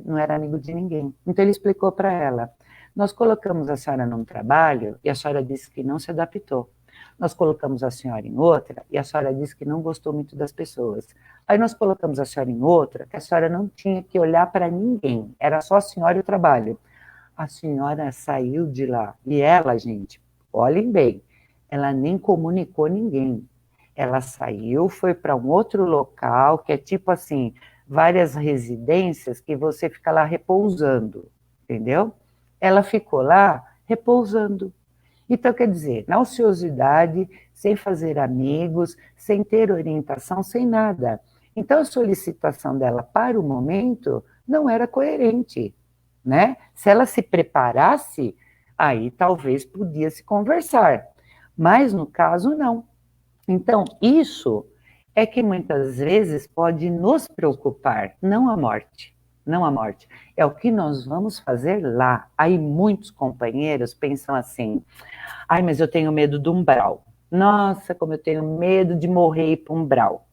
[SPEAKER 3] não era amigo de ninguém. Então ele explicou para ela, nós colocamos a senhora num trabalho e a senhora disse que não se adaptou. Nós colocamos a senhora em outra e a senhora disse que não gostou muito das pessoas. Aí nós colocamos a senhora em outra, que a senhora não tinha que olhar para ninguém, era só a senhora e o trabalho. A senhora saiu de lá e ela, gente, olhem bem, ela nem comunicou ninguém. ela saiu, foi para um outro local, que é tipo assim, várias residências que você fica lá repousando, entendeu? Ela ficou lá repousando. Então, quer dizer, na ociosidade, sem fazer amigos, sem ter orientação, sem nada. Então, a solicitação dela para o momento não era coerente, né? Se ela se preparasse, aí talvez podia se conversar, mas no caso não. Então, isso é que muitas vezes pode nos preocupar, não a morte. Não a morte. É o que nós vamos fazer lá. Aí muitos companheiros pensam assim: ai, mas eu tenho medo do umbral. Nossa, como eu tenho medo de morrer e ir para o umbral.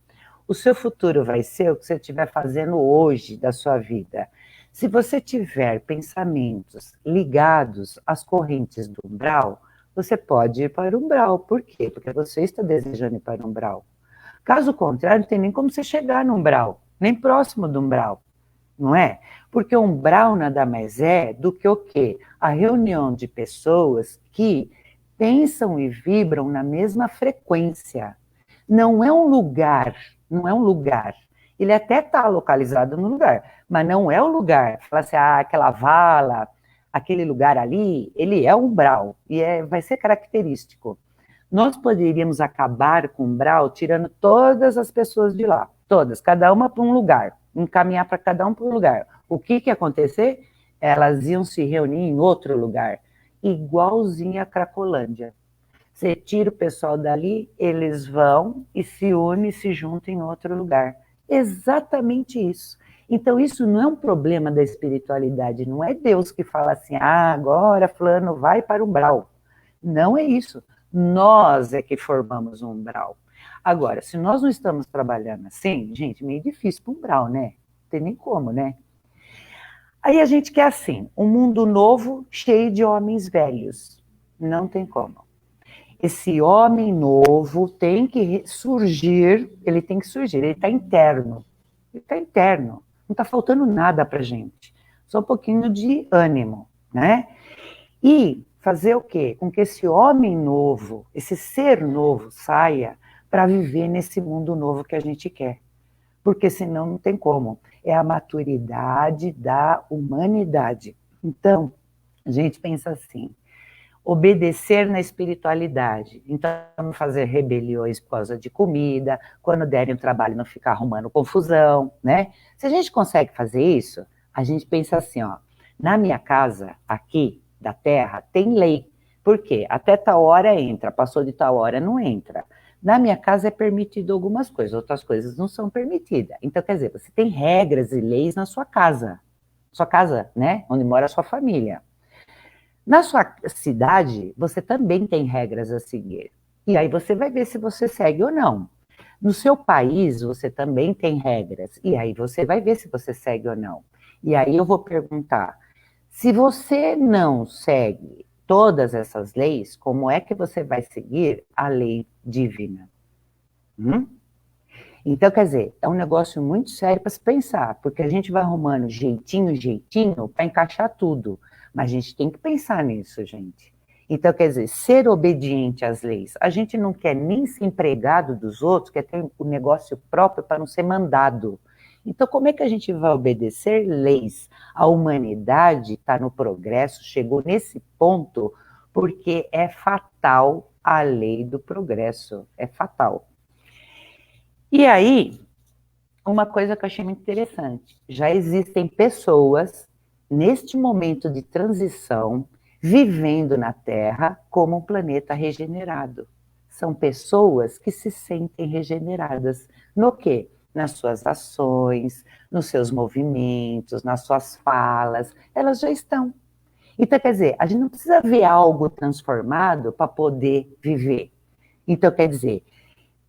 [SPEAKER 3] O seu futuro vai ser o que você estiver fazendo hoje da sua vida. Se você tiver pensamentos ligados às correntes do umbral, você pode ir para o umbral. Por quê? Porque você está desejando ir para o umbral. Caso contrário, não tem nem como você chegar no umbral, nem próximo do umbral, não é? Porque o umbral nada mais é do que o quê? A reunião de pessoas que pensam e vibram na mesma frequência. Não é um lugar, não é um lugar. Ele até está localizado no lugar, mas não é o lugar. Fala assim, aquela vala, aquele lugar ali, ele é umbral e vai ser característico. Nós poderíamos acabar com o umbral tirando todas as pessoas de lá, todas, cada uma para um lugar, encaminhar para cada um para um lugar. O que ia acontecer? Elas iam se reunir em outro lugar, igualzinho a Cracolândia. Você tira o pessoal dali, eles vão e se unem, se juntam em outro lugar. Exatamente isso. Então, isso não é um problema da espiritualidade, não é Deus que fala assim, agora fulano vai para o umbral. Não é isso. Nós é que formamos um umbral. Agora, se nós não estamos trabalhando assim, gente, meio difícil para o umbral, né? Não tem nem como, né? Aí a gente quer assim, um mundo novo, cheio de homens velhos. Não tem como. Esse homem novo tem que surgir, ele está interno. Ele está interno, não está faltando nada para a gente. Só um pouquinho de ânimo, né? E fazer o quê? Com que esse homem novo, esse ser novo saia para viver nesse mundo novo que a gente quer. Porque senão não tem como. É a maturidade da humanidade. Então, a gente pensa assim, obedecer na espiritualidade. Então, não fazer rebeliões por causa de comida, quando derem o trabalho não ficar arrumando confusão, né? Se a gente consegue fazer isso, a gente pensa assim, ó, na minha casa, aqui, da terra, tem lei. Por quê? Até tal hora entra, passou de tal hora não entra. Na minha casa é permitido algumas coisas, outras coisas não são permitidas. Então, quer dizer, você tem regras e leis na sua casa, né? Onde mora a sua família. Na sua cidade, você também tem regras a seguir. E aí você vai ver se você segue ou não. No seu país, você também tem regras. E aí você vai ver se você segue ou não. E aí eu vou perguntar, se você não segue todas essas leis, como é que você vai seguir a lei divina? Então, quer dizer, é um negócio muito sério para se pensar, porque a gente vai arrumando jeitinho para encaixar tudo. Mas a gente tem que pensar nisso, gente. Então, quer dizer, ser obediente às leis. A gente não quer nem ser empregado dos outros, quer ter um negócio próprio para não ser mandado. Então, como é que a gente vai obedecer leis? A humanidade está no progresso, chegou nesse ponto, porque é fatal a lei do progresso. É fatal. E aí, uma coisa que eu achei muito interessante, já existem pessoas, neste momento de transição, vivendo na Terra como um planeta regenerado. São pessoas que se sentem regeneradas. No quê? Nas suas ações, nos seus movimentos, nas suas falas, elas já estão. Então, quer dizer, a gente não precisa ver algo transformado para poder viver. Então, quer dizer,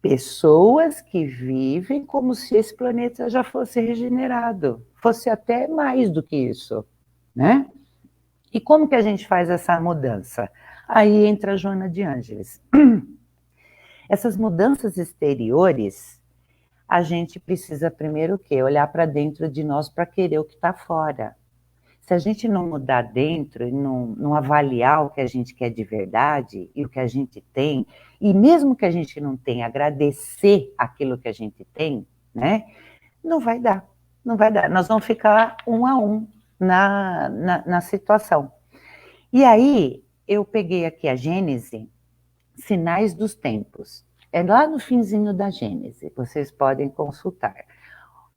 [SPEAKER 3] pessoas que vivem como se esse planeta já fosse regenerado, fosse até mais do que isso, né? E como que a gente faz essa mudança? Aí entra a Joana de Ângeles. Essas mudanças exteriores, a gente precisa primeiro o quê? Olhar para dentro de nós para querer o que está fora. Se a gente não mudar dentro e não avaliar o que a gente quer de verdade e o que a gente tem, e mesmo que a gente não tenha, agradecer aquilo que a gente tem, né? Não vai dar, não vai dar. Nós vamos ficar um a um na situação. E aí, eu peguei aqui a Gênese, Sinais dos Tempos. É lá no finzinho da Gênese, vocês podem consultar.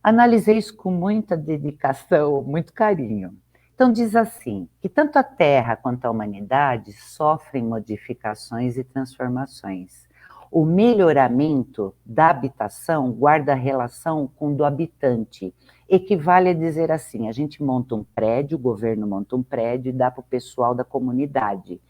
[SPEAKER 3] Analisei isso com muita dedicação, muito carinho. Então diz assim, que tanto a Terra quanto a humanidade sofrem modificações e transformações. O melhoramento da habitação guarda relação com o do habitante. Equivale a dizer assim, a gente monta um prédio, o governo monta um prédio e dá para o pessoal da comunidade.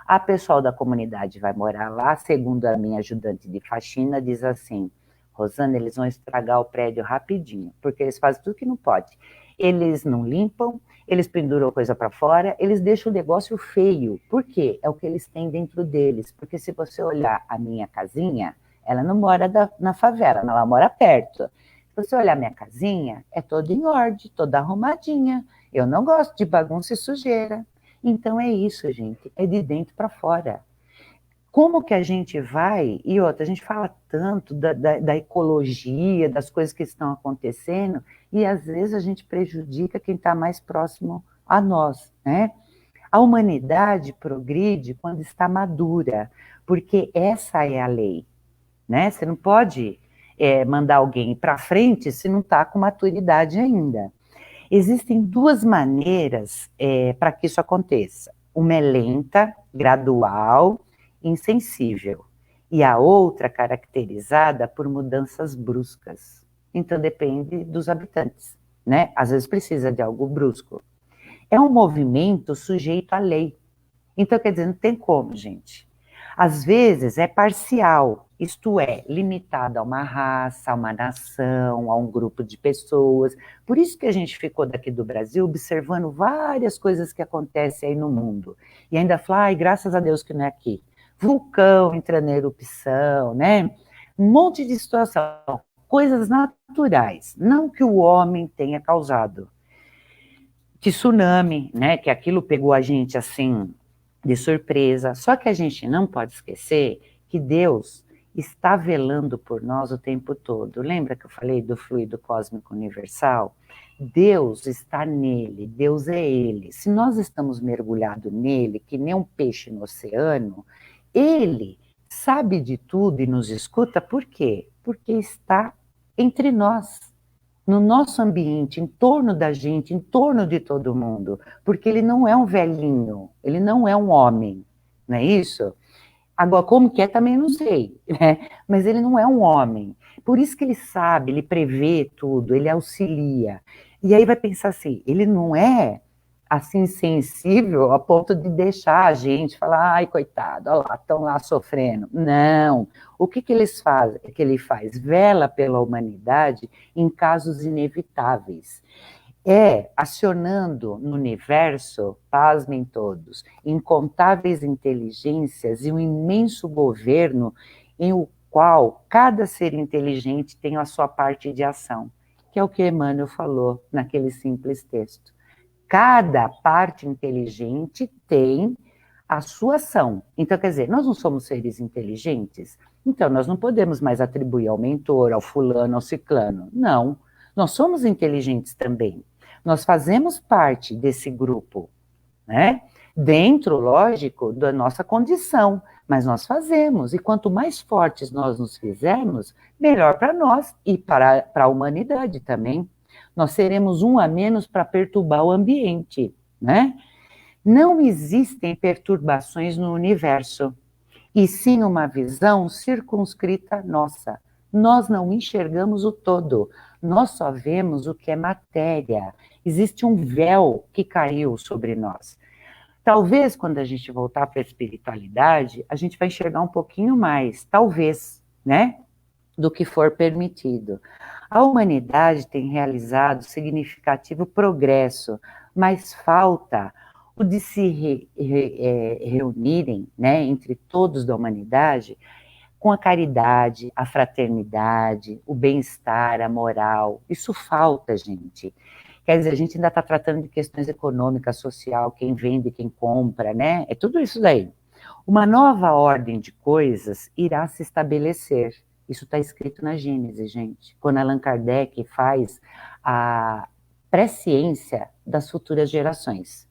[SPEAKER 3] A pessoal da comunidade vai morar lá, segundo a minha ajudante de faxina, diz assim, Rosana, eles vão estragar o prédio rapidinho, porque eles fazem tudo que não pode. Eles não limpam, eles penduram coisa para fora, eles deixam o negócio feio. Por quê? É o que eles têm dentro deles. Porque se você olhar a minha casinha, ela não mora na favela, ela mora perto. Se você olhar a minha casinha, é toda em ordem, toda arrumadinha. Eu não gosto de bagunça e sujeira. Então é isso, gente, é de dentro para fora. Como que a gente vai, e outra, a gente fala tanto da ecologia, das coisas que estão acontecendo, e às vezes a gente prejudica quem está mais próximo a nós, né? A humanidade progride quando está madura, porque essa é a lei, né? Você não pode mandar alguém para frente se não está com maturidade ainda. Existem duas maneiras para que isso aconteça. Uma é lenta, gradual, insensível, e a outra caracterizada por mudanças bruscas. Então depende dos habitantes, né? Às vezes precisa de algo brusco. É um movimento sujeito à lei. Então, quer dizer, não tem como, gente. Às vezes é parcial, isto é, limitado a uma raça, a uma nação, a um grupo de pessoas. Por isso que a gente ficou daqui do Brasil observando várias coisas que acontecem aí no mundo. E ainda fala, ai, graças a Deus que não é aqui. Vulcão entrando em erupção, né? Um monte de situação, coisas naturais, não que o homem tenha causado. Tsunami, né? Que aquilo pegou a gente assim de surpresa. Só que a gente não pode esquecer que Deus está velando por nós o tempo todo. Lembra que eu falei do fluido cósmico universal? Deus está nele, Deus é ele. Se nós estamos mergulhados nele, que nem um peixe no oceano, ele sabe de tudo e nos escuta, por quê? Porque está entre nós, no nosso ambiente, em torno da gente, em torno de todo mundo, porque ele não é um velhinho, ele não é um homem, não é isso? Agora, como que é, também não sei, né? Mas ele não é um homem. Por isso que ele sabe, ele prevê tudo, ele auxilia. E aí vai pensar assim, ele não é assim sensível a ponto de deixar a gente falar, ai, coitado, olha lá, estão lá sofrendo. Não. O que ele faz? Vela pela humanidade em casos inevitáveis. Acionando no universo, pasmem todos, incontáveis inteligências e um imenso governo em o qual cada ser inteligente tem a sua parte de ação, que é o que Emmanuel falou naquele simples texto. Cada parte inteligente tem a sua ação. Então, quer dizer, nós não somos seres inteligentes? Então, nós não podemos mais atribuir ao mentor, ao fulano, ao ciclano. Não, nós somos inteligentes também. Nós fazemos parte desse grupo, né? Dentro, lógico, da nossa condição, mas nós fazemos. E quanto mais fortes nós nos fizermos, melhor para nós e para a humanidade também. Nós seremos um a menos para perturbar o ambiente, né? Não existem perturbações no universo, e sim uma visão circunscrita nossa. Nós não enxergamos o todo, nós só vemos o que é matéria. Existe um véu que caiu sobre nós. Talvez, quando a gente voltar para a espiritualidade, a gente vai enxergar um pouquinho mais, talvez, né, do que for permitido. A humanidade tem realizado significativo progresso, mas falta o de se reunirem, né, entre todos da humanidade, com a caridade, a fraternidade, o bem-estar, a moral. Isso falta, gente. Quer dizer, a gente ainda está tratando de questões econômicas, social, quem vende, quem compra, né? É tudo isso daí. Uma nova ordem de coisas irá se estabelecer. Isso está escrito na Gênesis, gente. Quando Allan Kardec faz a presciência das futuras gerações.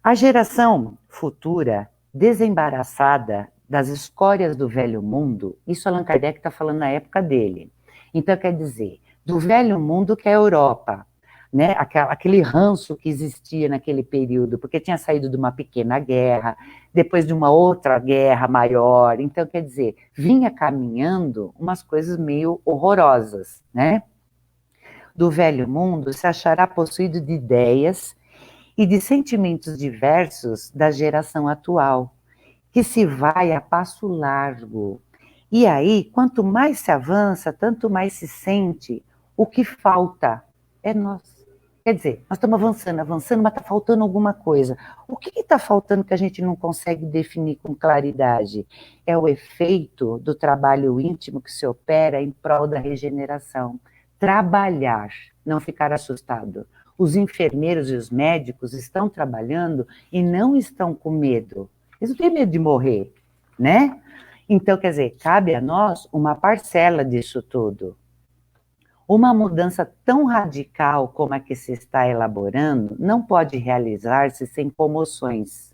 [SPEAKER 3] A geração futura, desembaraçada das escórias do velho mundo, isso Allan Kardec está falando na época dele. Então, quer dizer, do velho mundo que é a Europa, né? Aquele ranço que existia naquele período, porque tinha saído de uma pequena guerra, depois de uma outra guerra maior. Então, quer dizer, vinha caminhando umas coisas meio horrorosas, né? Do velho mundo se achará possuído de ideias e de sentimentos diversos da geração atual, que se vai a passo largo. E aí, quanto mais se avança, tanto mais se sente o que falta é nós. Quer dizer, nós estamos avançando, mas está faltando alguma coisa. O que está faltando que a gente não consegue definir com claridade? É o efeito do trabalho íntimo que se opera em prol da regeneração. Trabalhar, não ficar assustado. Os enfermeiros e os médicos estão trabalhando e não estão com medo. Eles não têm medo de morrer, né? Então, quer dizer, cabe a nós uma parcela disso tudo. Uma mudança tão radical como a que se está elaborando não pode realizar-se sem comoções.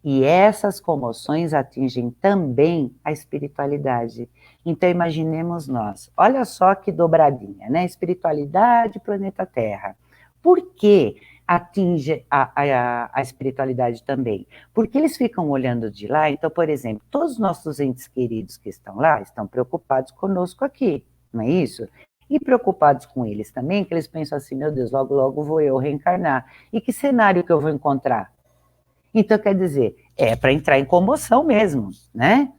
[SPEAKER 3] E essas comoções atingem também a espiritualidade. Então, imaginemos nós, olha só que dobradinha, né? Espiritualidade, planeta Terra. Por que atinge a espiritualidade também? Porque eles ficam olhando de lá, então, por exemplo, todos os nossos entes queridos que estão lá estão preocupados conosco aqui, não é isso? E preocupados com eles também, que eles pensam assim, meu Deus, logo, logo vou eu reencarnar. E que cenário que eu vou encontrar? Então, quer dizer, é para entrar em comoção mesmo, né?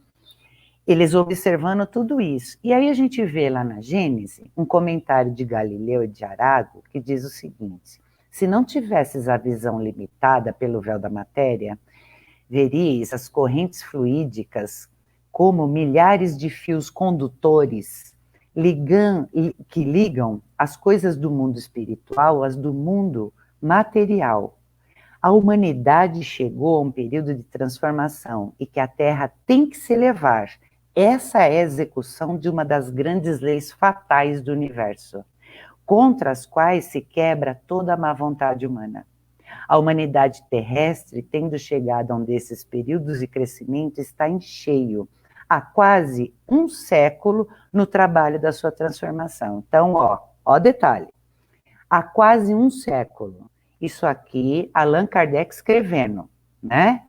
[SPEAKER 3] Eles observando tudo isso. E aí a gente vê lá na Gênese um comentário de Galileu e de Arago que diz o seguinte: se não tivesses a visão limitada pelo véu da matéria, veríeis as correntes fluídicas como milhares de fios condutores que ligam as coisas do mundo espiritual às do mundo material. A humanidade chegou a um período de transformação e que a Terra tem que se elevar. Essa é a execução de uma das grandes leis fatais do universo, contra as quais se quebra toda a má vontade humana. A humanidade terrestre, tendo chegado a um desses períodos de crescimento, está em cheio, há quase um século no trabalho da sua transformação. Então, ó detalhe, há quase um século. Isso aqui, Allan Kardec escrevendo, né?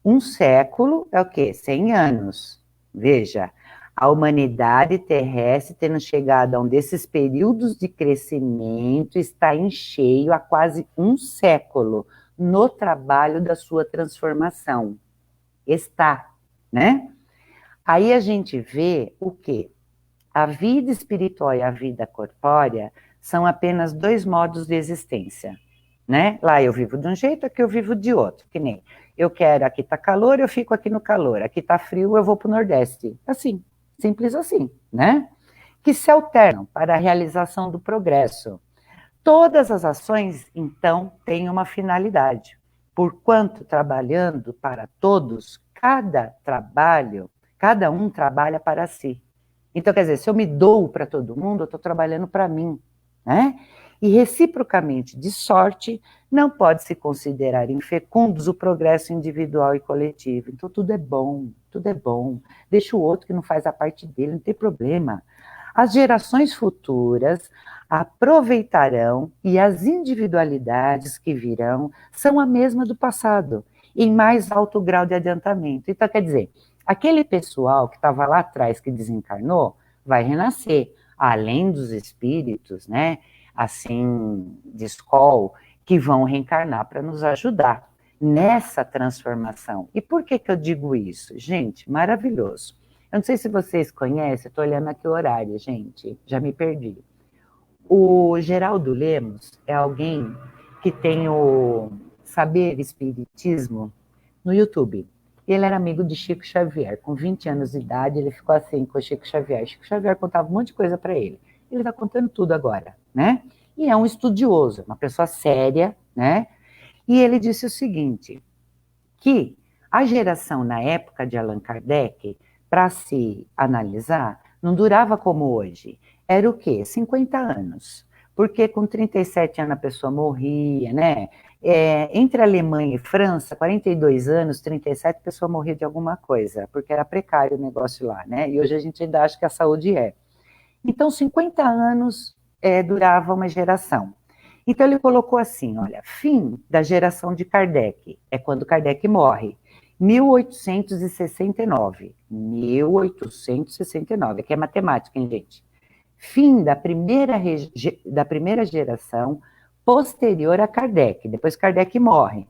[SPEAKER 3] Um século é o quê? 100 anos. Veja, a humanidade terrestre, tendo chegado a um desses períodos de crescimento, está em cheio há quase um século no trabalho da sua transformação. Está, né? Aí a gente vê o quê? A vida espiritual e a vida corpórea são apenas dois modos de existência, né? Lá eu vivo de um jeito, aqui eu vivo de outro, que nem eu quero, aqui tá calor, eu fico aqui no calor, aqui tá frio, eu vou pro Nordeste. Assim, simples assim, né? Que se alternam para a realização do progresso. Todas as ações, então, têm uma finalidade. Porquanto, trabalhando para todos, cada um trabalha para si. Então, quer dizer, se eu me dou para todo mundo, eu estou trabalhando para mim, né? E reciprocamente, de sorte, não pode se considerar infecundos o progresso individual e coletivo. Então, tudo é bom, tudo é bom. Deixa o outro que não faz a parte dele, não tem problema. As gerações futuras aproveitarão e as individualidades que virão são a mesma do passado, em mais alto grau de adiantamento. Então, quer dizer, aquele pessoal que estava lá atrás, que desencarnou, vai renascer, além dos espíritos, né, assim, de escola, que vão reencarnar para nos ajudar nessa transformação. E por que eu digo isso? Gente, maravilhoso. Eu não sei se vocês conhecem, estou olhando aqui o horário, gente, já me perdi. O Geraldo Lemos é alguém que tem o Saber Espiritismo no YouTube. Ele era amigo de Chico Xavier. Com 20 anos de idade, ele ficou assim com o Chico Xavier. Chico Xavier contava um monte de coisa para ele. Ele está contando tudo agora, né? E é um estudioso, uma pessoa séria, né? E ele disse o seguinte, que a geração na época de Allan Kardec, para se analisar, não durava como hoje. Era o quê? 50 anos. Porque com 37 anos a pessoa morria, né? Entre Alemanha e França, 42 anos, 37, a pessoa morria de alguma coisa, porque era precário o negócio lá, né? E hoje a gente ainda acha que a saúde é. Então, 50 anos durava uma geração. Então, ele colocou assim, olha, fim da geração de Kardec, é quando Kardec morre, 1869. 1869, aqui é matemática, hein, gente? Fim da primeira geração posterior a Kardec, depois Kardec morre,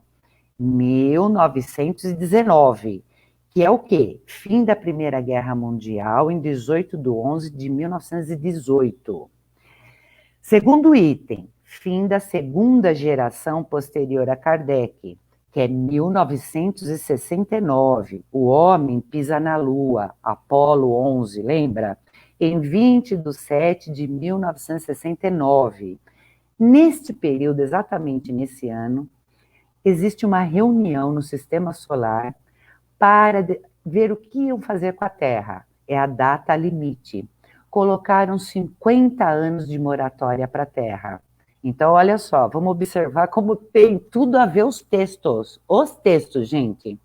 [SPEAKER 3] 1919, que é o quê? Fim da Primeira Guerra Mundial, em 18/11/1918. Segundo item, fim da segunda geração posterior a Kardec, que é 1969, o homem pisa na Lua, Apolo 11, lembra? Em 20/7/1969. Neste período, exatamente nesse ano, existe uma reunião no Sistema Solar para ver o que iam fazer com a Terra. É a data limite. Colocaram 50 anos de moratória para a Terra. Então, olha só, vamos observar como tem tudo a ver os textos. Os textos, gente.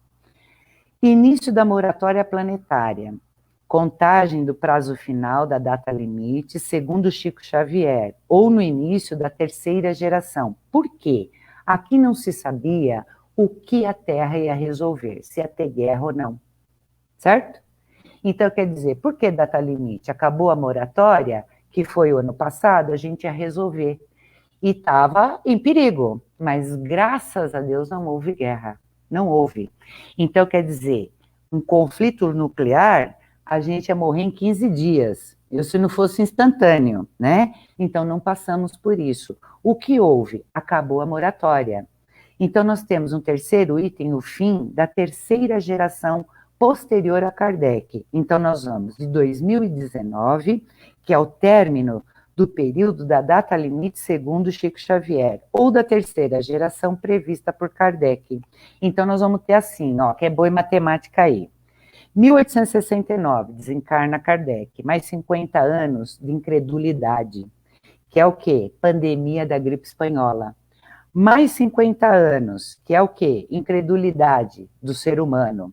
[SPEAKER 3] Início da moratória planetária. Contagem do prazo final da data limite, segundo Chico Xavier, ou no início da terceira geração. Por quê? Aqui não se sabia o que a Terra ia resolver, se ia ter guerra ou não. Certo? Então, quer dizer, por que data limite? Acabou a moratória, que foi o ano passado, a gente ia resolver. E estava em perigo, mas graças a Deus não houve guerra. Não houve. Então, quer dizer, um conflito nuclear, a gente ia morrer em 15 dias. Se não fosse instantâneo, né? Então, não passamos por isso. O que houve? Acabou a moratória. Então, nós temos um terceiro item, o fim da terceira geração posterior a Kardec. Então, nós vamos de 2019, que é o término do período da data limite segundo Chico Xavier, ou da terceira geração prevista por Kardec. Então, nós vamos ter assim, ó, que é boa em matemática aí. 1869, desencarna Kardec, mais 50 anos de incredulidade, que é o quê? Pandemia da gripe espanhola. Mais 50 anos, que é o quê? Incredulidade do ser humano.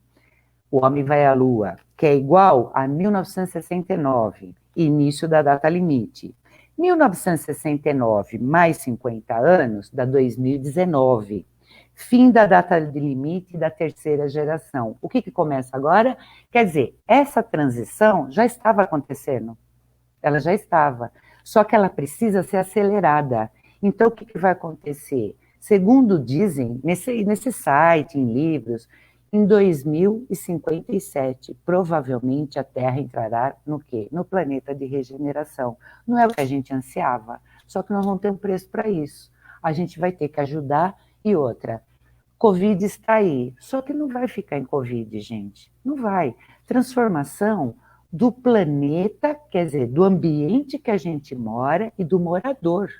[SPEAKER 3] O homem vai à Lua, que é igual a 1969, início da data limite. 1969 mais 50 anos, dá 2019. Fim da data de limite da terceira geração. O que começa agora? Quer dizer, essa transição já estava acontecendo. Ela já estava. Só que ela precisa ser acelerada. Então, o que vai acontecer? Segundo dizem, nesse site, em livros, em 2057, provavelmente a Terra entrará no quê? No planeta de regeneração. Não é o que a gente ansiava, só que nós vamos ter um preço para isso. A gente vai ter que ajudar. E outra, Covid está aí, só que não vai ficar em Covid, gente. Não vai. Transformação do planeta, quer dizer, do ambiente que a gente mora e do morador.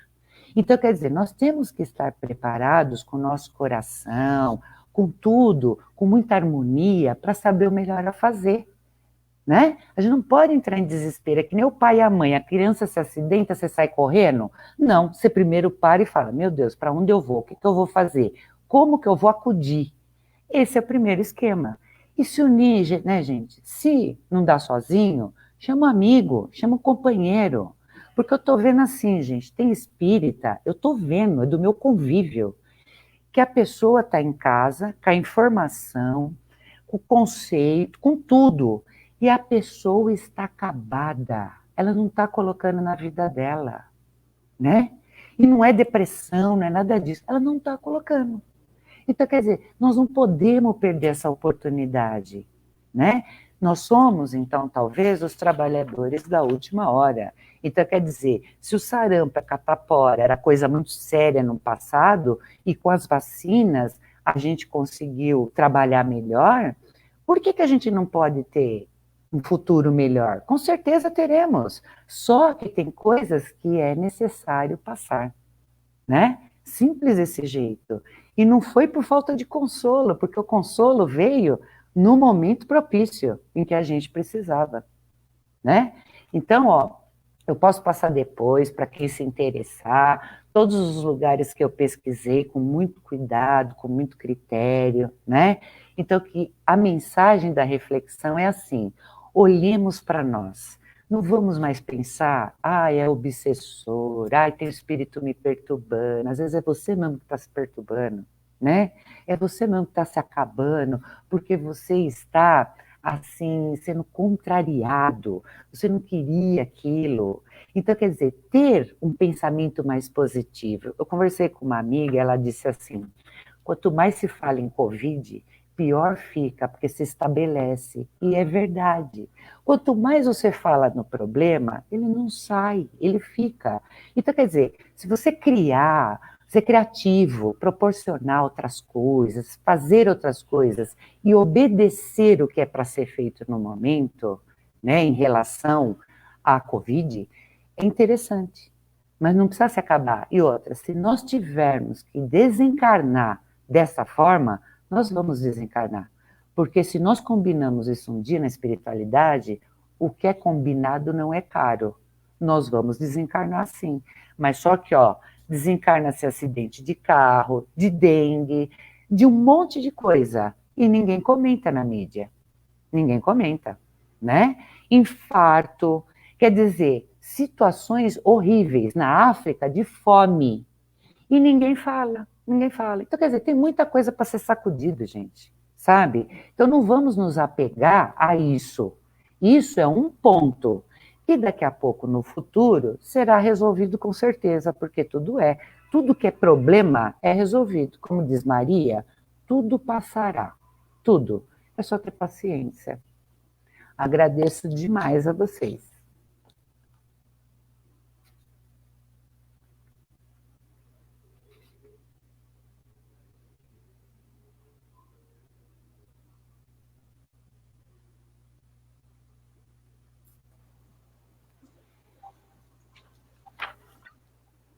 [SPEAKER 3] Então, quer dizer, nós temos que estar preparados com o nosso coração, com tudo, com muita harmonia, para saber o melhor a fazer, né? A gente não pode entrar em desespero, é que nem o pai e a mãe, a criança se acidenta, você sai correndo? Não, você primeiro para e fala, meu Deus, para onde eu vou? O que eu vou fazer? Como que eu vou acudir? Esse é o primeiro esquema. E se unir, né, gente? Se não dá sozinho, chama um amigo, chama um companheiro. Porque eu estou vendo assim, gente, tem espírita, eu estou vendo, é do meu convívio, que a pessoa está em casa, com a informação, com o conceito, com tudo, e a pessoa está acabada, ela não está colocando na vida dela, né? E não é depressão, não é nada disso, ela não está colocando. Então, quer dizer, nós não podemos perder essa oportunidade, né? Nós somos, então, talvez, os trabalhadores da última hora. Então, quer dizer, se o sarampo, a catapora era coisa muito séria no passado, e com as vacinas a gente conseguiu trabalhar melhor, Por que a gente não pode ter um futuro melhor? Com certeza teremos, só que tem coisas que é necessário passar, né? Simples desse jeito. E não foi por falta de consolo, porque o consolo veio no momento propício em que a gente precisava, né? Então, ó, eu posso passar depois para quem se interessar, todos os lugares que eu pesquisei com muito cuidado, com muito critério, né? Então, que a mensagem da reflexão é assim: olhemos para nós. Não vamos mais pensar, é obsessor, tem o espírito me perturbando. Às vezes é você mesmo que está se perturbando, né? É você mesmo que está se acabando, porque você está, assim, sendo contrariado. Você não queria aquilo. Então, quer dizer, ter um pensamento mais positivo. Eu conversei com uma amiga, ela disse assim: quanto mais se fala em Covid, pior fica, porque se estabelece. E é verdade. Quanto mais você fala no problema, ele não sai, ele fica. Então, quer dizer, se você criar, ser criativo, proporcionar outras coisas, fazer outras coisas e obedecer o que é para ser feito no momento, né, em relação à Covid, é interessante. Mas não precisa se acabar. E outra, se nós tivermos que desencarnar dessa forma, nós vamos desencarnar. Porque se nós combinamos isso um dia na espiritualidade, o que é combinado não é caro. Nós vamos desencarnar sim. Mas só que, desencarna-se acidente de carro, de dengue, de um monte de coisa. E ninguém comenta na mídia. Ninguém comenta, né? Infarto, quer dizer, situações horríveis na África de fome. E ninguém fala. Ninguém fala. Então, quer dizer, tem muita coisa para ser sacudido, gente, sabe? Então, não vamos nos apegar a isso. Isso é um ponto. E daqui a pouco, no futuro, será resolvido com certeza, porque tudo é. Tudo que é problema é resolvido. Como diz Maria, tudo passará. Tudo. É só ter paciência. Agradeço demais a vocês.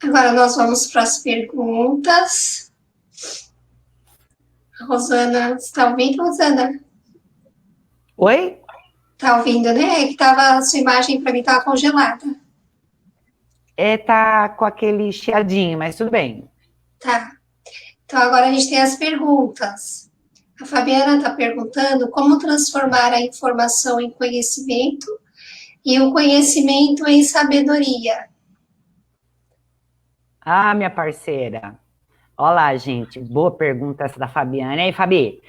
[SPEAKER 1] Agora nós vamos para as perguntas. A Rosana, você está ouvindo, Rosana?
[SPEAKER 3] Oi?
[SPEAKER 1] Tá ouvindo, né? É que tava, a sua imagem para mim estava congelada.
[SPEAKER 3] Tá com aquele chiadinho, mas tudo bem.
[SPEAKER 1] Tá. Então agora a gente tem as perguntas. A Fabiana está perguntando como transformar a informação em conhecimento e o conhecimento em sabedoria.
[SPEAKER 3] Minha parceira. Olá, gente. Boa pergunta essa da Fabiana. E aí, Fabi?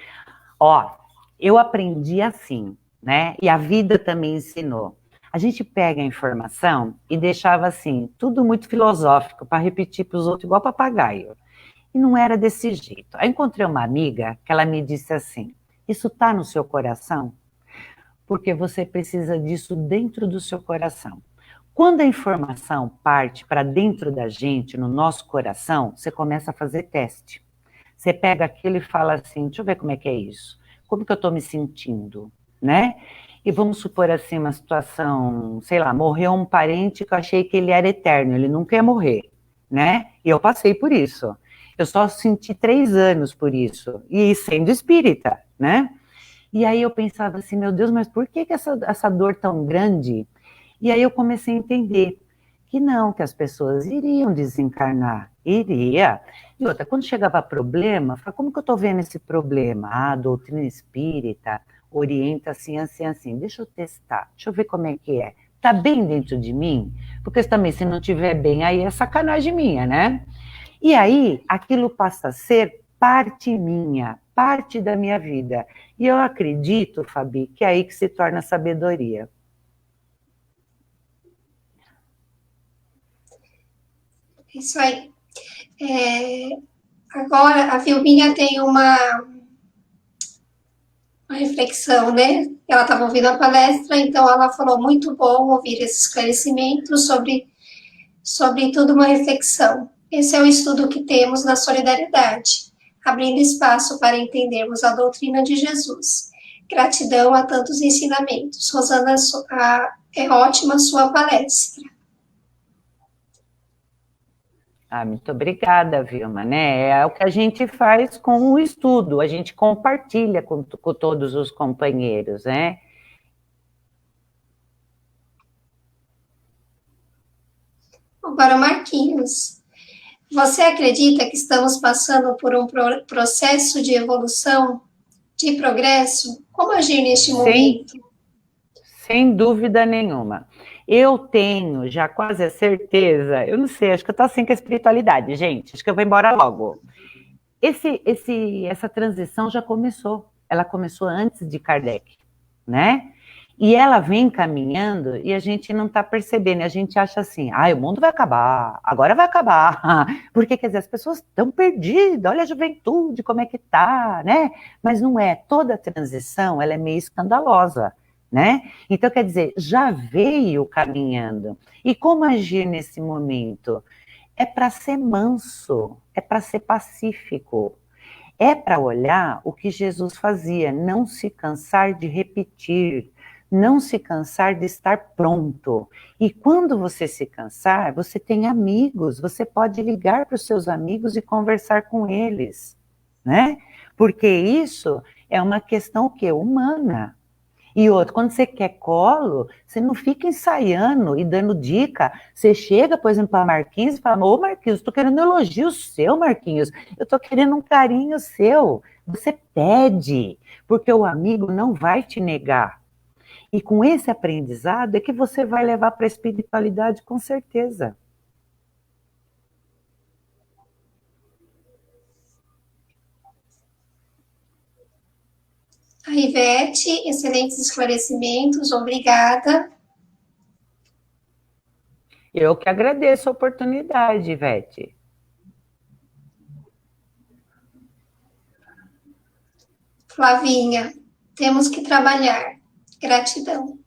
[SPEAKER 3] Eu aprendi assim, né? E a vida também ensinou. A gente pega a informação e deixava assim, tudo muito filosófico, para repetir para os outros igual papagaio. E não era desse jeito. Aí encontrei uma amiga que ela me disse assim: isso está no seu coração? Porque você precisa disso dentro do seu coração. Quando a informação parte para dentro da gente, no nosso coração, você começa a fazer teste. Você pega aquilo e fala assim: deixa eu ver como é que é isso. Como que eu estou me sentindo, né? E vamos supor assim uma situação, sei lá, morreu um parente que eu achei que ele era eterno, ele nunca ia morrer, né? E eu passei por isso. Eu só senti 3 anos por isso, e sendo espírita, né? E aí eu pensava assim, meu Deus, mas por que essa dor tão grande? E aí eu comecei a entender que não, que as pessoas iriam desencarnar, iria. E outra, quando chegava problema, eu falava, como que eu estou vendo esse problema? A doutrina espírita orienta assim, assim, assim. Deixa eu testar, deixa eu ver como é que é. Está bem dentro de mim? Porque também, se não estiver bem, aí é sacanagem minha, né? E aí, aquilo passa a ser parte minha, parte da minha vida. E eu acredito, Fabi, que é aí que se torna sabedoria.
[SPEAKER 1] Isso aí. Agora, a Vilminha tem uma reflexão, né? Ela estava ouvindo a palestra, então ela falou muito bom ouvir esse esclarecimento sobre tudo uma reflexão. Esse é o estudo que temos na solidariedade, abrindo espaço para entendermos a doutrina de Jesus. Gratidão a tantos ensinamentos. Rosana, é ótima a sua palestra.
[SPEAKER 3] Muito obrigada, Vilma, né? É o que a gente faz com o estudo, a gente compartilha com todos os companheiros, né?
[SPEAKER 1] Agora, Marquinhos, você acredita que estamos passando por um processo de evolução, de progresso? Como agir neste momento?
[SPEAKER 3] Sem dúvida nenhuma. Eu tenho já quase a certeza, eu não sei, acho que eu estou assim com a espiritualidade, gente, acho que eu vou embora logo. Essa transição já começou, ela começou antes de Kardec, né? E ela vem caminhando e a gente não está percebendo, a gente acha assim, o mundo vai acabar, agora vai acabar, porque, quer dizer, as pessoas estão perdidas, olha a juventude, como é que tá, né? Mas não é, toda transição, ela é meio escandalosa, né? Então, quer dizer, já veio caminhando. E como agir nesse momento? É para ser manso, é para ser pacífico, é para olhar o que Jesus fazia, não se cansar de repetir, não se cansar de estar pronto. E quando você se cansar, você tem amigos, você pode ligar para os seus amigos e conversar com eles, né? Porque isso é uma questão o quê? Humana. E outro, quando você quer colo, você não fica ensaiando e dando dica. Você chega, por exemplo, para Marquinhos e fala, ô Marquinhos, estou querendo um elogio seu, Marquinhos. Eu estou querendo um carinho seu. Você pede, porque o amigo não vai te negar. E com esse aprendizado é que você vai levar para a espiritualidade com certeza.
[SPEAKER 1] A Ivete, excelentes esclarecimentos, obrigada.
[SPEAKER 3] Eu que agradeço a oportunidade, Ivete.
[SPEAKER 1] Flavinha, temos que trabalhar. Gratidão.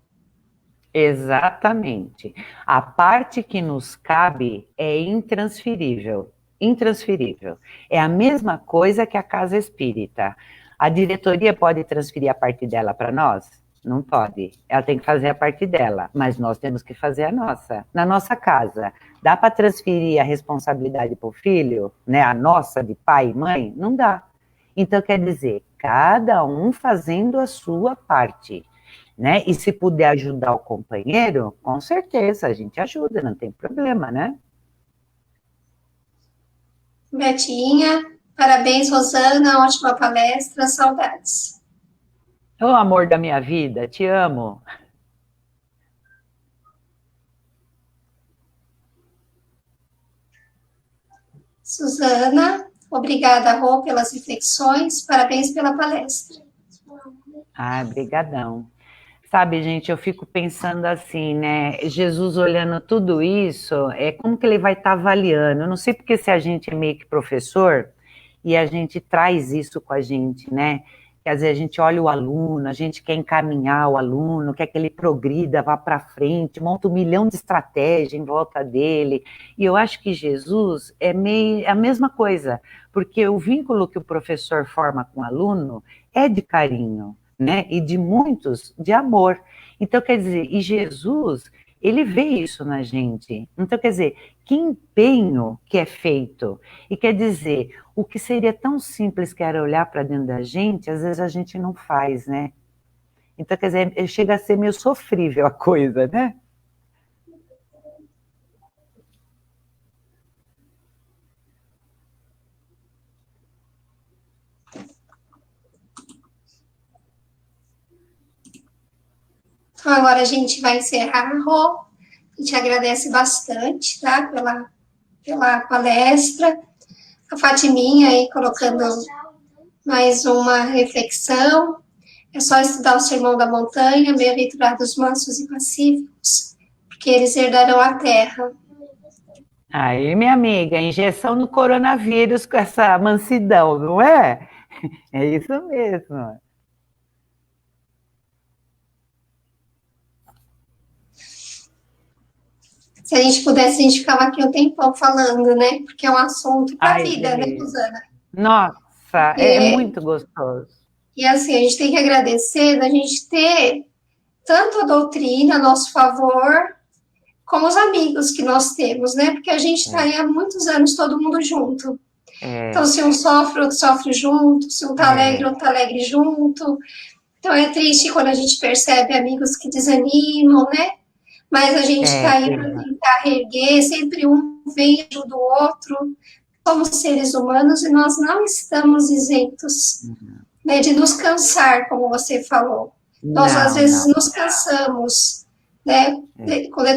[SPEAKER 3] Exatamente. A parte que nos cabe é intransferível. Intransferível. É a mesma coisa que a casa espírita. A diretoria pode transferir a parte dela para nós? Não pode. Ela tem que fazer a parte dela, mas nós temos que fazer a nossa. Na nossa casa, dá para transferir a responsabilidade para o filho, né? A nossa de pai e mãe? Não dá. Então, quer dizer, cada um fazendo a sua parte, né? E se puder ajudar o companheiro, com certeza a gente ajuda, não tem problema, né?
[SPEAKER 1] Betinha, parabéns, Rosana, ótima palestra, saudades.
[SPEAKER 3] Ô, amor da minha vida, te amo.
[SPEAKER 1] Suzana, obrigada, Rô, pelas reflexões, parabéns pela palestra.
[SPEAKER 3] Brigadão. Sabe, gente, eu fico pensando assim, né? Jesus olhando tudo isso, é como que ele vai estar avaliando? Eu não sei porque se a gente é meio que professor e a gente traz isso com a gente, né? Quer dizer, a gente olha o aluno, a gente quer encaminhar o aluno, quer que ele progrida, vá para frente, monta 1 milhão de estratégias em volta dele. E eu acho que Jesus é meio a mesma coisa, porque o vínculo que o professor forma com o aluno é de carinho, né? E de muitos, de amor. Então, quer dizer, e Jesus, ele vê isso na gente. Então, quer dizer, que empenho que é feito. E quer dizer, o que seria tão simples que era olhar para dentro da gente, às vezes a gente não faz, né? Então, quer dizer, chega a ser meio sofrível a coisa, né?
[SPEAKER 1] Então, agora a gente vai encerrar, Rô. A gente agradece bastante, tá? Pela palestra. A Fatiminha aí colocando mais uma reflexão. É só estudar o Sermão da Montanha, bem-aventurados mansos e pacíficos, porque eles herdarão a terra.
[SPEAKER 3] Aí, minha amiga, injeção no coronavírus com essa mansidão, não é? É isso mesmo.
[SPEAKER 1] Se a gente pudesse, a gente ficava aqui um tempão falando, né? Porque é um assunto para a vida, né,
[SPEAKER 3] Delícia.
[SPEAKER 1] Rosana?
[SPEAKER 3] Nossa, é muito gostoso.
[SPEAKER 1] E assim, a gente tem que agradecer da gente ter tanto a doutrina a nosso favor, como os amigos que nós temos, né? Porque a gente está aí há muitos anos todo mundo junto. Então, se um sofre, outro sofre junto, se um está alegre, outro está alegre junto. Então, é triste quando a gente percebe amigos que desanimam, né? Mas a gente está aí para tentar reerguer, sempre um vem e ajuda o outro. Somos seres humanos e nós não estamos isentos, né, de nos cansar, como você falou. Nós, às vezes, nos cansamos, né,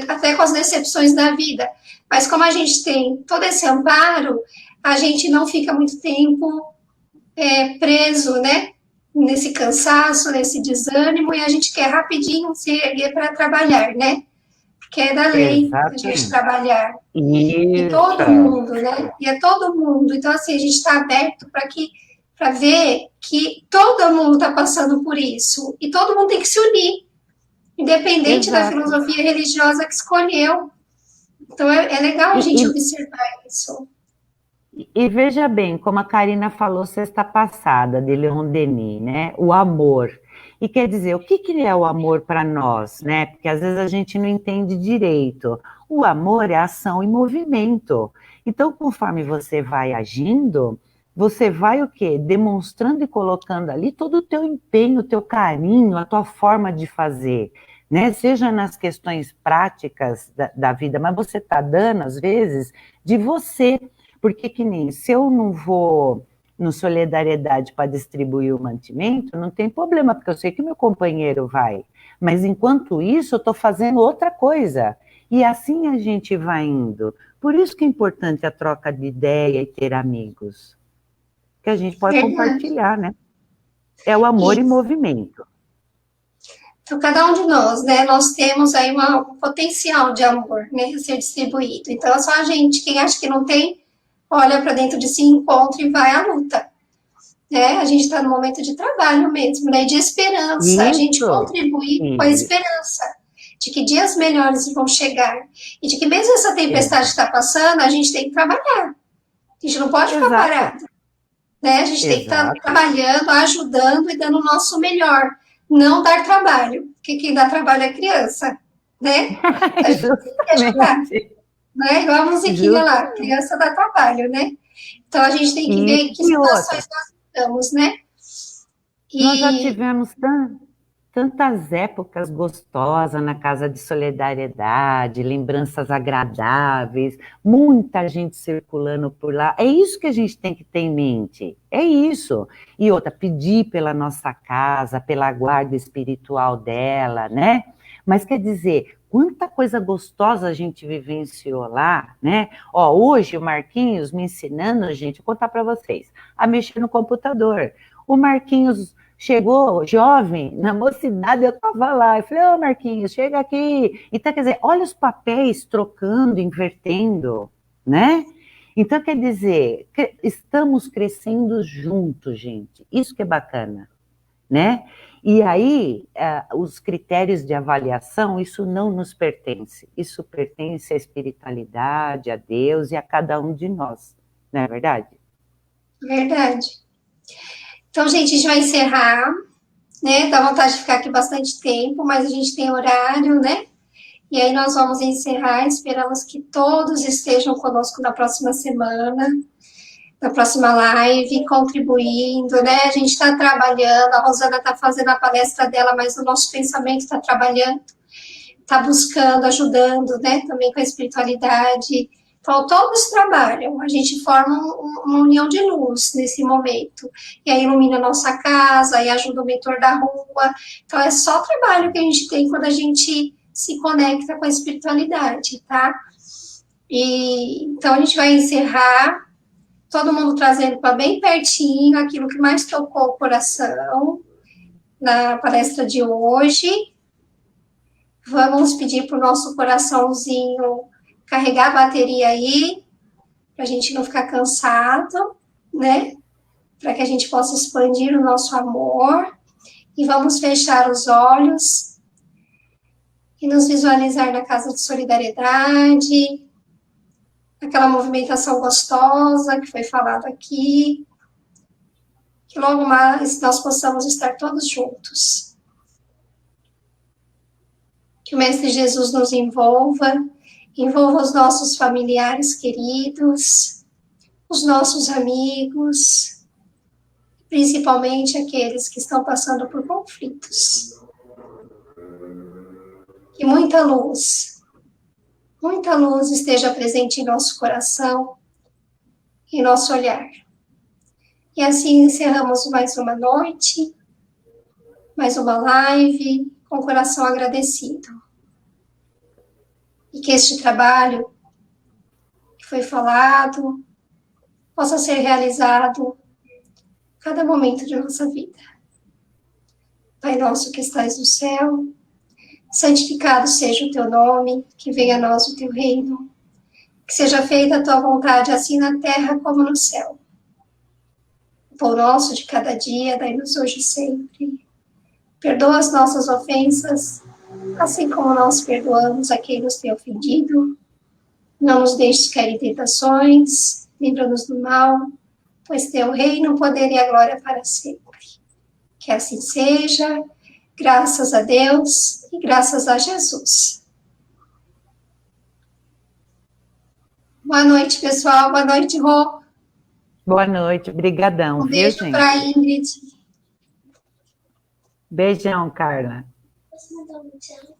[SPEAKER 1] até com as decepções da vida. Mas como a gente tem todo esse amparo, a gente não fica muito tempo preso, né, nesse cansaço, nesse desânimo, e a gente quer rapidinho se erguer para trabalhar, né? Porque é da lei a gente trabalhar. E todo mundo, né? E é todo mundo. Então, assim, a gente está aberto para ver que todo mundo está passando por isso. E todo mundo tem que se unir, independente da filosofia religiosa que escolheu. Então, é legal a gente observar isso.
[SPEAKER 3] E veja bem, como a Karina falou sexta passada, de Leon Denis, né? O amor. E quer dizer, o que é o amor para nós, né? Porque às vezes a gente não entende direito. O amor é ação e movimento. Então, conforme você vai agindo, você vai o quê? Demonstrando e colocando ali todo o teu empenho, o teu carinho, a tua forma de fazer, né? Seja nas questões práticas da vida, mas você está dando, às vezes, de você. Porque que nem, se eu não vou no solidariedade para distribuir o mantimento, não tem problema, porque eu sei que o meu companheiro vai. Mas enquanto isso, eu estou fazendo outra coisa. E assim a gente vai indo. Por isso que é importante a troca de ideia e ter amigos. Que a gente pode compartilhar, né? É o amor em movimento.
[SPEAKER 1] Então, cada um de nós, né, nós temos aí um potencial de amor, né, a ser distribuído. Então, é só a gente, quem acha que não tem, olha para dentro de si, encontra e vai à luta. Né? A gente está no momento de trabalho mesmo, né? De esperança. Isso. A gente contribuir com a esperança de que dias melhores vão chegar. E de que mesmo essa tempestade está passando, a gente tem que trabalhar. A gente não pode ficar parado. Né? A gente tem que estar trabalhando, ajudando e dando o nosso melhor. Não dar trabalho, porque quem dá trabalho é criança. Né? A gente tem que ajudar. Né? Igual a musiquinha lá, criança dá trabalho, né? Então a gente tem que ver que situações nós estamos, né?
[SPEAKER 3] Nós já tivemos tantas épocas gostosas na Casa de Solidariedade, lembranças agradáveis, muita gente circulando por lá. É isso que a gente tem que ter em mente, é isso. E outra, pedir pela nossa casa, pela guarda espiritual dela, né? Mas quer dizer, quanta coisa gostosa a gente vivenciou lá, né? Ó, hoje o Marquinhos me ensinando, gente, vou contar para vocês, a mexer no computador. O Marquinhos chegou jovem, na mocidade, eu estava lá. Eu falei, ô Marquinhos, chega aqui. Então, quer dizer, olha os papéis trocando, invertendo, né? Então, quer dizer, estamos crescendo juntos, gente. Isso que é bacana, né? E aí, os critérios de avaliação, isso não nos pertence. Isso pertence à espiritualidade, a Deus e a cada um de nós. Não é verdade?
[SPEAKER 1] Verdade. Então, gente, a gente vai encerrar, né? Dá vontade de ficar aqui bastante tempo, mas a gente tem horário, né? E aí nós vamos encerrar. Esperamos que todos estejam conosco na próxima semana, na próxima live, contribuindo, né? A gente está trabalhando, a Rosana está fazendo a palestra dela, mas o nosso pensamento está trabalhando, está buscando, ajudando, né? Também com a espiritualidade. Então, todos trabalham, a gente forma uma união de luz nesse momento. E aí ilumina a nossa casa, e ajuda o mentor da rua. Então, é só trabalho que a gente tem quando a gente se conecta com a espiritualidade, tá? Então, a gente vai encerrar, todo mundo trazendo para bem pertinho aquilo que mais tocou o coração na palestra de hoje. Vamos pedir para o nosso coraçãozinho carregar a bateria aí, para a gente não ficar cansado, né? Para que a gente possa expandir o nosso amor. E vamos fechar os olhos e nos visualizar na Casa de Solidariedade, aquela movimentação gostosa que foi falado aqui, que logo mais nós possamos estar todos juntos. Que o Mestre Jesus nos envolva os nossos familiares queridos, os nossos amigos, principalmente aqueles que estão passando por conflitos. Que muita luz esteja presente em nosso coração, em nosso olhar. E assim encerramos mais uma noite, mais uma live, com o coração agradecido. E que este trabalho que foi falado possa ser realizado a cada momento de nossa vida. Pai nosso que estais no céu, santificado seja o teu nome, que venha a nós o teu reino, que seja feita a tua vontade, assim na terra como no céu. O pão nosso de cada dia, dai-nos hoje e sempre. Perdoa as nossas ofensas, assim como nós perdoamos a quem nos tem ofendido. Não nos deixes cair em tentações, livra-nos do mal, pois teu reino, o poder e a glória para sempre. Que assim seja, graças a Deus e graças a Jesus. Boa noite, pessoal. Boa noite, Rô.
[SPEAKER 3] Boa noite, brigadão,
[SPEAKER 1] Um beijo para a Ingrid.
[SPEAKER 3] Beijão, Carla.
[SPEAKER 2] Posso mandar um tchau?